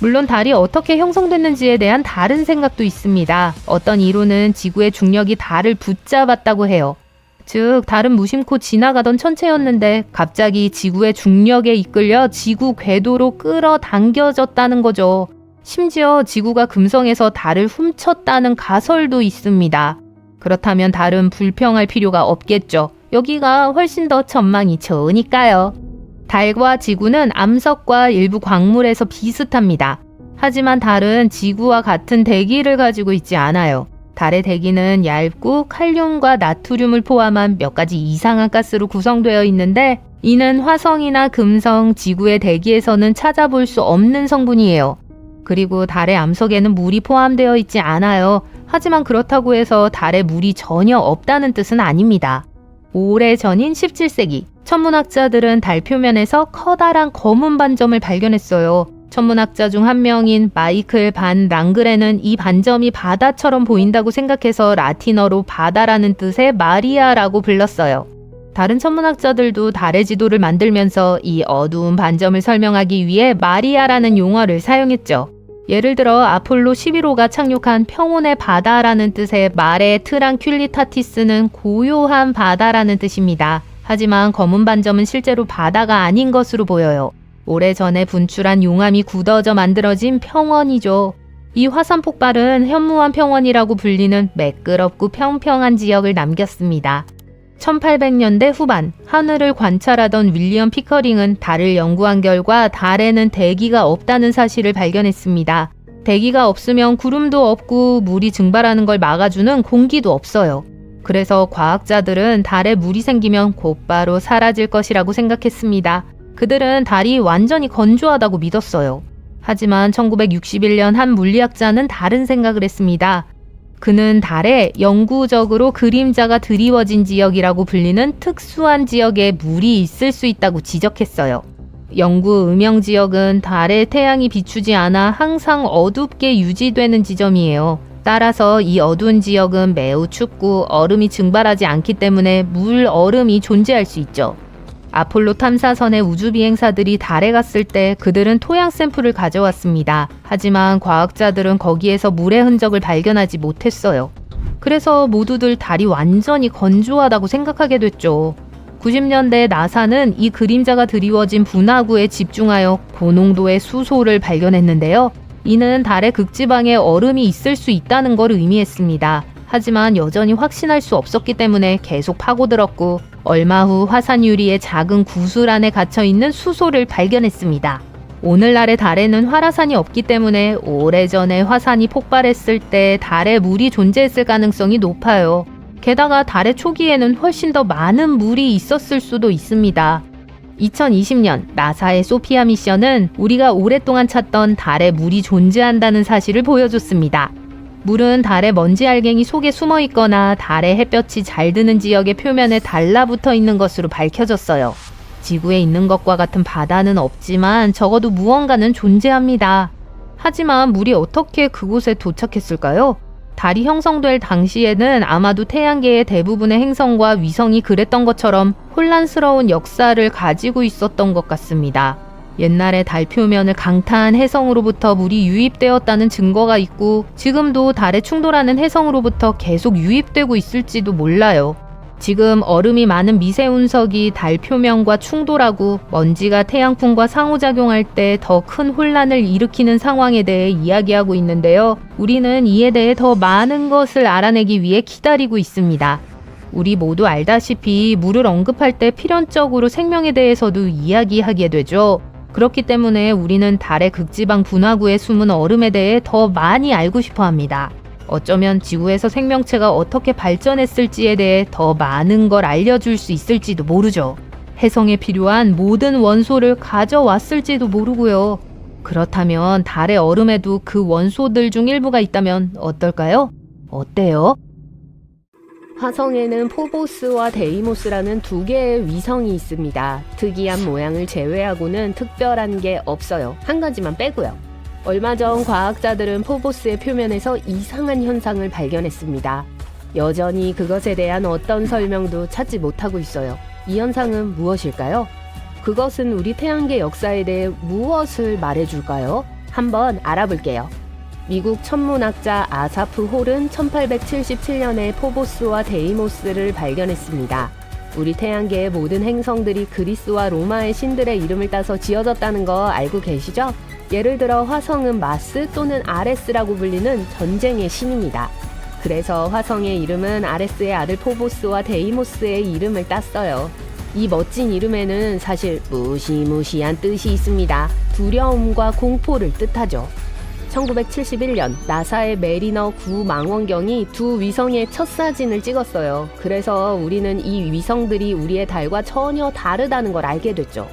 물론 달이 어떻게 형성됐는지에 대한 다른 생각도 있습니다. 어떤 이론은 지구의 중력이 달을 붙잡았다고 해요. 즉, 달은 무심코 지나가던 천체였는데 갑자기 지구의 중력에 이끌려 지구 궤도로 끌어당겨졌다는 거죠. 심지어 지구가 금성에서 달을 훔쳤다는 가설도 있습니다. 그렇다면 달은 불평할 필요가 없겠죠. 여기가 훨씬 더 전망이 좋으니까요. 달과 지구는 암석과 일부 광물에서 비슷합니다. 하지만 달은 지구와 같은 대기를 가지고 있지 않아요. 달의 대기는 얇고 칼륨과 나트륨을 포함한 몇 가지 이상한 가스로 구성되어 있는데 이는 화성이나 금성, 지구의 대기에서는 찾아볼 수 없는 성분이에요. 그리고 달의 암석에는 물이 포함되어 있지 않아요. 하지만 그렇다고 해서 달에 물이 전혀 없다는 뜻은 아닙니다. 오래전인 17세기, 천문학자들은 달 표면에서 커다란 검은 반점을 발견했어요. 천문학자 중 한 명인 마이클 반 랑그레는 이 반점이 바다처럼 보인다고 생각해서 라틴어로 바다라는 뜻의 마리아라고 불렀어요. 다른 천문학자들도 달의 지도를 만들면서 이 어두운 반점을 설명하기 위해 마리아라는 용어를 사용했죠. 예를 들어 아폴로 11호가 착륙한 평온의 바다라는 뜻의 마레 트랑큘리타티스는 고요한 바다라는 뜻입니다. 하지만 검은 반점은 실제로 바다가 아닌 것으로 보여요. 오래전에 분출한 용암이 굳어져 만들어진 평원이죠. 이 화산 폭발은 현무암 평원이라고 불리는 매끄럽고 평평한 지역을 남겼습니다. 1800년대 후반 하늘을 관찰하던 윌리엄 피커링은 달을 연구한 결과 달에는 대기가 없다는 사실을 발견했습니다. 대기가 없으면 구름도 없고 물이 증발하는 걸 막아주는 공기도 없어요. 그래서 과학자들은 달에 물이 생기면 곧바로 사라질 것이라고 생각했습니다. 그들은 달이 완전히 건조하다고 믿었어요. 하지만 1961년 한 물리학자는 다른 생각을 했습니다. 그는 달에 영구적으로 그림자가 드리워진 지역이라고 불리는 특수한 지역에 물이 있을 수 있다고 지적했어요. 영구 음영 지역은 달에 태양이 비추지 않아 항상 어둡게 유지되는 지점이에요. 따라서 이 어두운 지역은 매우 춥고 얼음이 증발하지 않기 때문에 물 얼음이 존재할 수 있죠. 아폴로 탐사선의 우주비행사들이 달에 갔을 때 그들은 토양 샘플을 가져왔습니다. 하지만 과학자들은 거기에서 물의 흔적을 발견하지 못했어요. 그래서 모두들 달이 완전히 건조하다고 생각하게 됐죠. 90년대 나사는 이 그림자가 드리워진 분화구에 집중하여 고농도의 수소를 발견했는데요. 이는 달의 극지방에 얼음이 있을 수 있다는 걸 의미했습니다. 하지만 여전히 확신할 수 없었기 때문에 계속 파고들었고 얼마 후 화산 유리의 작은 구슬 안에 갇혀있는 수소를 발견했습니다. 오늘날의 달에는 활화산이 없기 때문에 오래전에 화산이 폭발했을 때 달에 물이 존재했을 가능성이 높아요. 게다가 달의 초기에는 훨씬 더 많은 물이 있었을 수도 있습니다. 2020년 나사의 소피아 미션은 우리가 오랫동안 찾던 달에 물이 존재한다는 사실을 보여줬습니다. 물은 달의 먼지 알갱이 속에 숨어 있거나 달의 햇볕이 잘 드는 지역의 표면에 달라붙어 있는 것으로 밝혀졌어요. 지구에 있는 것과 같은 바다는 없지만 적어도 무언가는 존재합니다. 하지만 물이 어떻게 그곳에 도착했을까요? 달이 형성될 당시에는 아마도 태양계의 대부분의 행성과 위성이 그랬던 것처럼 혼란스러운 역사를 가지고 있었던 것 같습니다. 옛날에 달 표면을 강타한 해성으로부터 물이 유입되었다는 증거가 있고 지금도 달에 충돌하는 해성으로부터 계속 유입되고 있을지도 몰라요. 지금 얼음이 많은 미세운석이 달 표면과 충돌하고 먼지가 태양풍과 상호작용할 때 더 큰 혼란을 일으키는 상황에 대해 이야기하고 있는데요. 우리는 이에 대해 더 많은 것을 알아내기 위해 기다리고 있습니다. 우리 모두 알다시피 물을 언급할 때 필연적으로 생명에 대해서도 이야기하게 되죠. 그렇기 때문에 우리는 달의 극지방 분화구에 숨은 얼음에 대해 더 많이 알고 싶어 합니다. 어쩌면 지구에서 생명체가 어떻게 발전했을지에 대해 더 많은 걸 알려줄 수 있을지도 모르죠. 해성에 필요한 모든 원소를 가져왔을지도 모르고요. 그렇다면 달의 얼음에도 그 원소들 중 일부가 있다면 어떨까요? 어때요? 화성에는 포보스와 데이모스라는 두 개의 위성이 있습니다. 특이한 모양을 제외하고는 특별한 게 없어요. 한 가지만 빼고요. 얼마 전 과학자들은 포보스의 표면에서 이상한 현상을 발견했습니다. 여전히 그것에 대한 어떤 설명도 찾지 못하고 있어요. 이 현상은 무엇일까요? 그것은 우리 태양계 역사에 대해 무엇을 말해줄까요? 한번 알아볼게요. 미국 천문학자 아사프 홀은 1877년에 포보스와 데이모스를 발견했습니다. 우리 태양계의 모든 행성들이 그리스와 로마의 신들의 이름을 따서 지어졌다는 거 알고 계시죠? 예를 들어 화성은 마스 또는 아레스라고 불리는 전쟁의 신입니다. 그래서 화성의 이름은 아레스의 아들 포보스와 데이모스의 이름을 땄어요. 이 멋진 이름에는 사실 무시무시한 뜻이 있습니다. 두려움과 공포를 뜻하죠. 1971년 나사의 메리너 9 망원경이 두 위성의 첫 사진을 찍었어요. 그래서 우리는 이 위성들이 우리의 달과 전혀 다르다는 걸 알게 됐죠.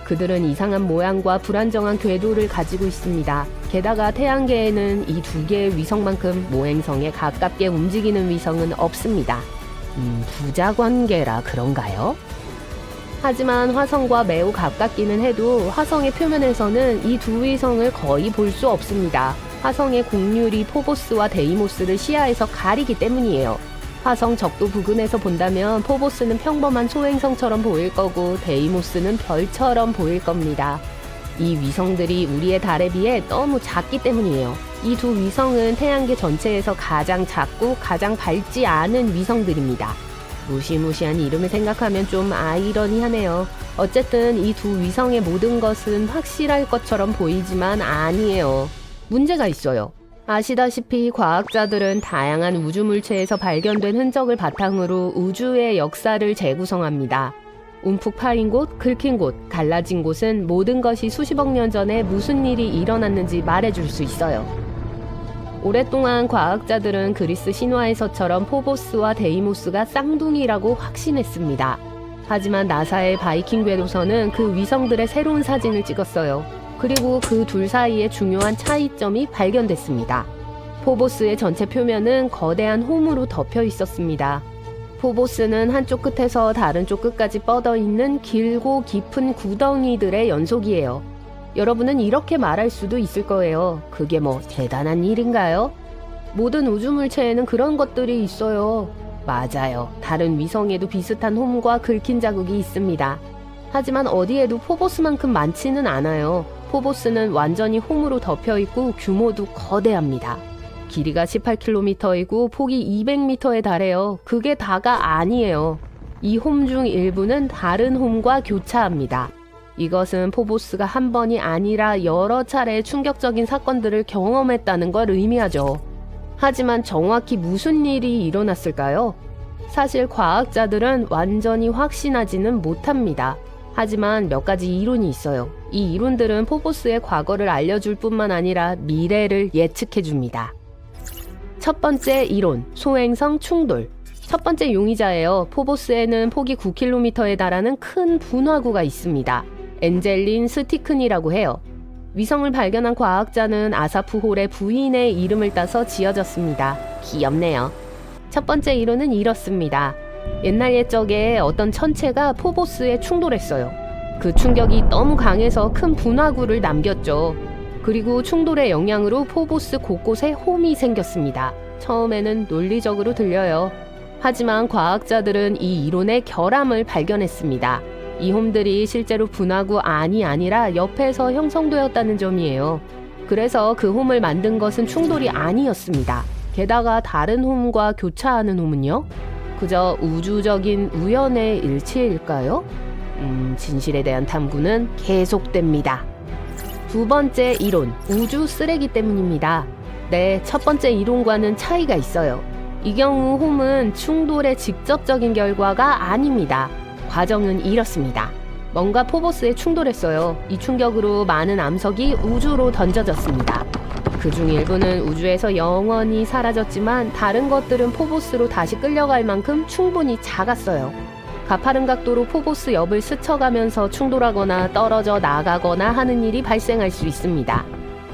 그들은 이상한 모양과 불안정한 궤도를 가지고 있습니다. 게다가 태양계에는 이 두 개의 위성만큼 모행성에 가깝게 움직이는 위성은 없습니다. 부자관계라 그런가요? 하지만 화성과 매우 가깝기는 해도 화성의 표면에서는 이 두 위성을 거의 볼 수 없습니다. 화성의 곡률이 포보스와 데이모스를 시야에서 가리기 때문이에요. 화성 적도 부근에서 본다면 포보스는 평범한 소행성처럼 보일 거고 데이모스는 별처럼 보일 겁니다. 이 위성들이 우리의 달에 비해 너무 작기 때문이에요. 이 두 위성은 태양계 전체에서 가장 작고 가장 밝지 않은 위성들입니다. 무시무시한 이름을 생각하면 좀 아이러니하네요. 어쨌든 이 두 위성의 모든 것은 확실할 것처럼 보이지만 아니에요. 문제가 있어요. 아시다시피 과학자들은 다양한 우주물체에서 발견된 흔적을 바탕으로 우주의 역사를 재구성합니다. 움푹 파인 곳, 긁힌 곳, 갈라진 곳은 모든 것이 수십억 년 전에 무슨 일이 일어났는지 말해줄 수 있어요. 오랫동안 과학자들은 그리스 신화에서처럼 포보스와 데이모스가 쌍둥이라고 확신했습니다. 하지만 나사의 바이킹 궤도선은 그 위성들의 새로운 사진을 찍었어요. 그리고 그 둘 사이에 중요한 차이점이 발견됐습니다. 포보스의 전체 표면은 거대한 홈으로 덮여 있었습니다. 포보스는 한쪽 끝에서 다른 쪽 끝까지 뻗어 있는 길고 깊은 구덩이들의 연속이에요. 여러분은 이렇게 말할 수도 있을 거예요. 그게 뭐 대단한 일인가요? 모든 우주물체에는 그런 것들이 있어요. 맞아요. 다른 위성에도 비슷한 홈과 긁힌 자국이 있습니다. 하지만 어디에도 포보스만큼 많지는 않아요. 포보스는 완전히 홈으로 덮여 있고 규모도 거대합니다. 길이가 18km이고 폭이 200m에 달해요. 그게 다가 아니에요. 이 홈 중 일부는 다른 홈과 교차합니다. 이것은 포보스가 한 번이 아니라 여러 차례 충격적인 사건들을 경험했다는 걸 의미하죠. 하지만 정확히 무슨 일이 일어났을까요? 사실 과학자들은 완전히 확신하지는 못합니다. 하지만 몇 가지 이론이 있어요. 이 이론들은 포보스의 과거를 알려줄 뿐만 아니라 미래를 예측해줍니다. 첫 번째 이론, 소행성 충돌. 첫 번째 용의자예요. 포보스에는 폭이 9km에 달하는 큰 분화구가 있습니다. 엔젤린 스티큰이라고 해요. 위성을 발견한 과학자는 아사프 홀의 부인의 이름을 따서 지어졌습니다. 귀엽네요. 첫 번째 이론은 이렇습니다. 옛날 옛적에 어떤 천체가 포보스에 충돌했어요. 그 충격이 너무 강해서 큰 분화구를 남겼죠. 그리고 충돌의 영향으로 포보스 곳곳에 홈이 생겼습니다. 처음에는 논리적으로 들려요. 하지만 과학자들은 이 이론의 결함을 발견했습니다. 이 홈들이 실제로 분화구안이 아니라 옆에서 형성되었다는 점이에요. 그래서 그 홈을 만든 것은 충돌이 아니었습니다. 게다가 다른 홈과 교차하는 홈은요? 그저 우주적인 우연의 일치일까요? 진실에 대한 탐구는 계속됩니다. 두 번째 이론, 우주 쓰레기 때문입니다. 네, 첫 번째 이론과는 차이가 있어요. 이 경우 홈은 충돌의 직접적인 결과가 아닙니다. 과정은 이렇습니다. 뭔가 포보스에 충돌했어요. 이 충격으로 많은 암석이 우주로 던져졌습니다. 그중 일부는 우주에서 영원히 사라졌지만 다른 것들은 포보스로 다시 끌려갈 만큼 충분히 작았어요. 가파른 각도로 포보스 옆을 스쳐가면서 충돌하거나 떨어져 나가거나 하는 일이 발생할 수 있습니다.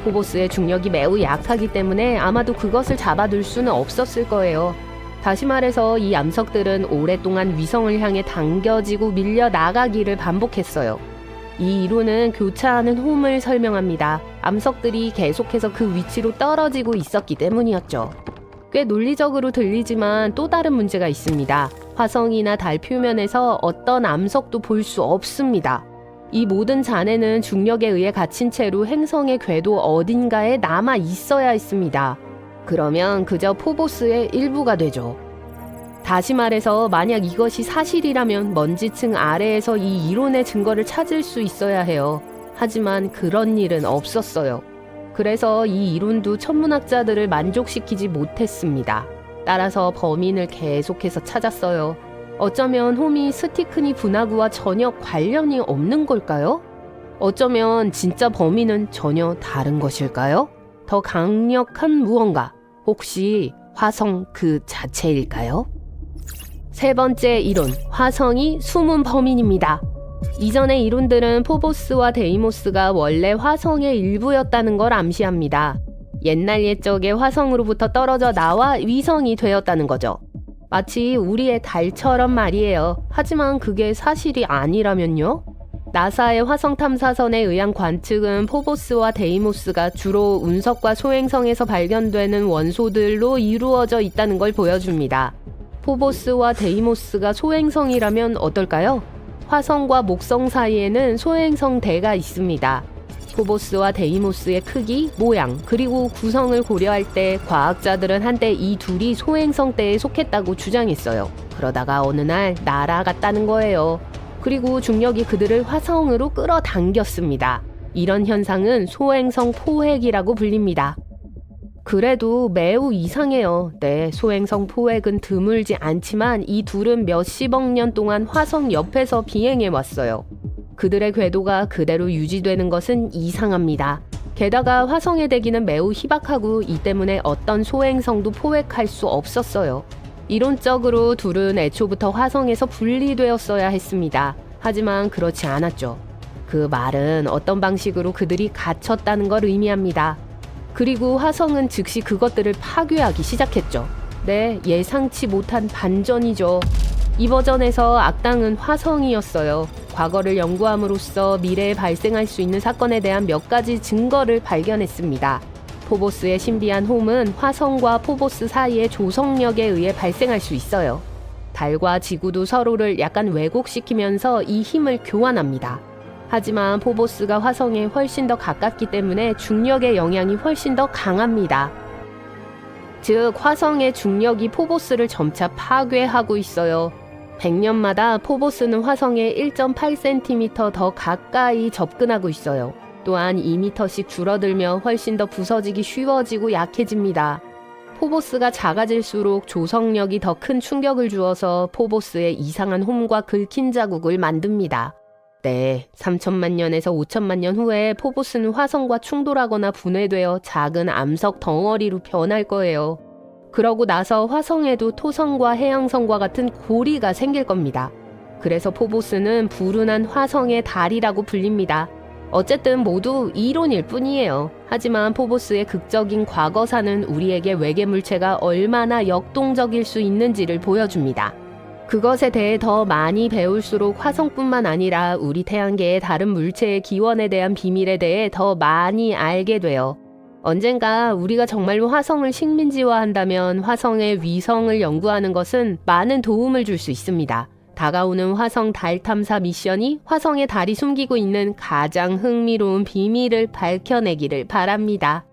포보스의 중력이 매우 약하기 때문에 아마도 그것을 잡아둘 수는 없었을 거예요. 다시 말해서 이 암석들은 오랫동안 위성을 향해 당겨지고 밀려 나가기를 반복했어요. 이 이론은 교차하는 홈을 설명합니다. 암석들이 계속해서 그 위치로 떨어지고 있었기 때문이었죠. 꽤 논리적으로 들리지만 또 다른 문제가 있습니다. 화성이나 달 표면에서 어떤 암석도 볼 수 없습니다. 이 모든 잔해는 중력에 의해 갇힌 채로 행성의 궤도 어딘가에 남아 있어야 했습니다. 그러면 그저 포보스의 일부가 되죠. 다시 말해서 만약 이것이 사실이라면 먼지층 아래에서 이 이론의 증거를 찾을 수 있어야 해요. 하지만 그런 일은 없었어요. 그래서 이 이론도 천문학자들을 만족시키지 못했습니다. 따라서 범인을 계속해서 찾았어요. 어쩌면 홈이 스티크니 분화구와 전혀 관련이 없는 걸까요? 어쩌면 진짜 범인은 전혀 다른 것일까요? 더 강력한 무언가, 혹시 화성 그 자체일까요? 세 번째 이론, 화성이 숨은 범인입니다. 이전의 이론들은 포보스와 데이모스가 원래 화성의 일부였다는 걸 암시합니다. 옛날 옛적에 화성으로부터 떨어져 나와 위성이 되었다는 거죠. 마치 우리의 달처럼 말이에요. 하지만 그게 사실이 아니라면요? 나사의 화성 탐사선에 의한 관측은 포보스와 데이모스가 주로 운석과 소행성에서 발견되는 원소들로 이루어져 있다는 걸 보여줍니다. 포보스와 데이모스가 소행성이라면 어떨까요? 화성과 목성 사이에는 소행성대가 있습니다. 포보스와 데이모스의 크기, 모양, 그리고 구성을 고려할 때 과학자들은 한때 이 둘이 소행성대에 속했다고 주장했어요. 그러다가 어느 날 날아갔다는 거예요. 그리고 중력이 그들을 화성으로 끌어당겼습니다. 이런 현상은 소행성 포획이라고 불립니다. 그래도 매우 이상해요. 네, 소행성 포획은 드물지 않지만 이 둘은 몇십억 년 동안 화성 옆에서 비행해 왔어요. 그들의 궤도가 그대로 유지되는 것은 이상합니다. 게다가 화성의 대기는 매우 희박하고 이 때문에 어떤 소행성도 포획할 수 없었어요. 이론적으로 둘은 애초부터 화성에서 분리되었어야 했습니다. 하지만 그렇지 않았죠. 그 말은 어떤 방식으로 그들이 갇혔다는 걸 의미합니다. 그리고 화성은 즉시 그것들을 파괴하기 시작했죠. 네, 예상치 못한 반전이죠. 이 버전에서 악당은 화성이었어요. 과거를 연구함으로써 미래에 발생할 수 있는 사건에 대한 몇 가지 증거를 발견했습니다. 포보스의 신비한 홈은 화성과 포보스 사이의 조성력에 의해 발생할 수 있어요. 달과 지구도 서로를 약간 왜곡시키면서 이 힘을 교환합니다. 하지만 포보스가 화성에 훨씬 더 가깝기 때문에 중력의 영향이 훨씬 더 강합니다. 즉, 화성의 중력이 포보스를 점차 파괴하고 있어요. 100년마다 포보스는 화성에 1.8cm 더 가까이 접근하고 있어요. 또한 2m씩 줄어들며 훨씬 더 부서지기 쉬워지고 약해집니다. 포보스가 작아질수록 조성력이 더 큰 충격을 주어서 포보스의 이상한 홈과 긁힌 자국을 만듭니다. 네, 3천만 년에서 5천만 년 후에 포보스는 화성과 충돌하거나 분해되어 작은 암석 덩어리로 변할 거예요. 그러고 나서 화성에도 토성과 해왕성과 같은 고리가 생길 겁니다. 그래서 포보스는 불운한 화성의 달이라고 불립니다. 어쨌든 모두 이론일 뿐이에요. 하지만 포보스의 극적인 과거사는 우리에게 외계 물체가 얼마나 역동적일 수 있는지를 보여줍니다. 그것에 대해 더 많이 배울수록 화성뿐만 아니라 우리 태양계의 다른 물체의 기원에 대한 비밀에 대해 더 많이 알게 돼요. 언젠가 우리가 정말로 화성을 식민지화한다면 화성의 위성을 연구하는 것은 많은 도움을 줄 수 있습니다. 다가오는 화성 달 탐사 미션이 화성의 달이 숨기고 있는 가장 흥미로운 비밀을 밝혀내기를 바랍니다.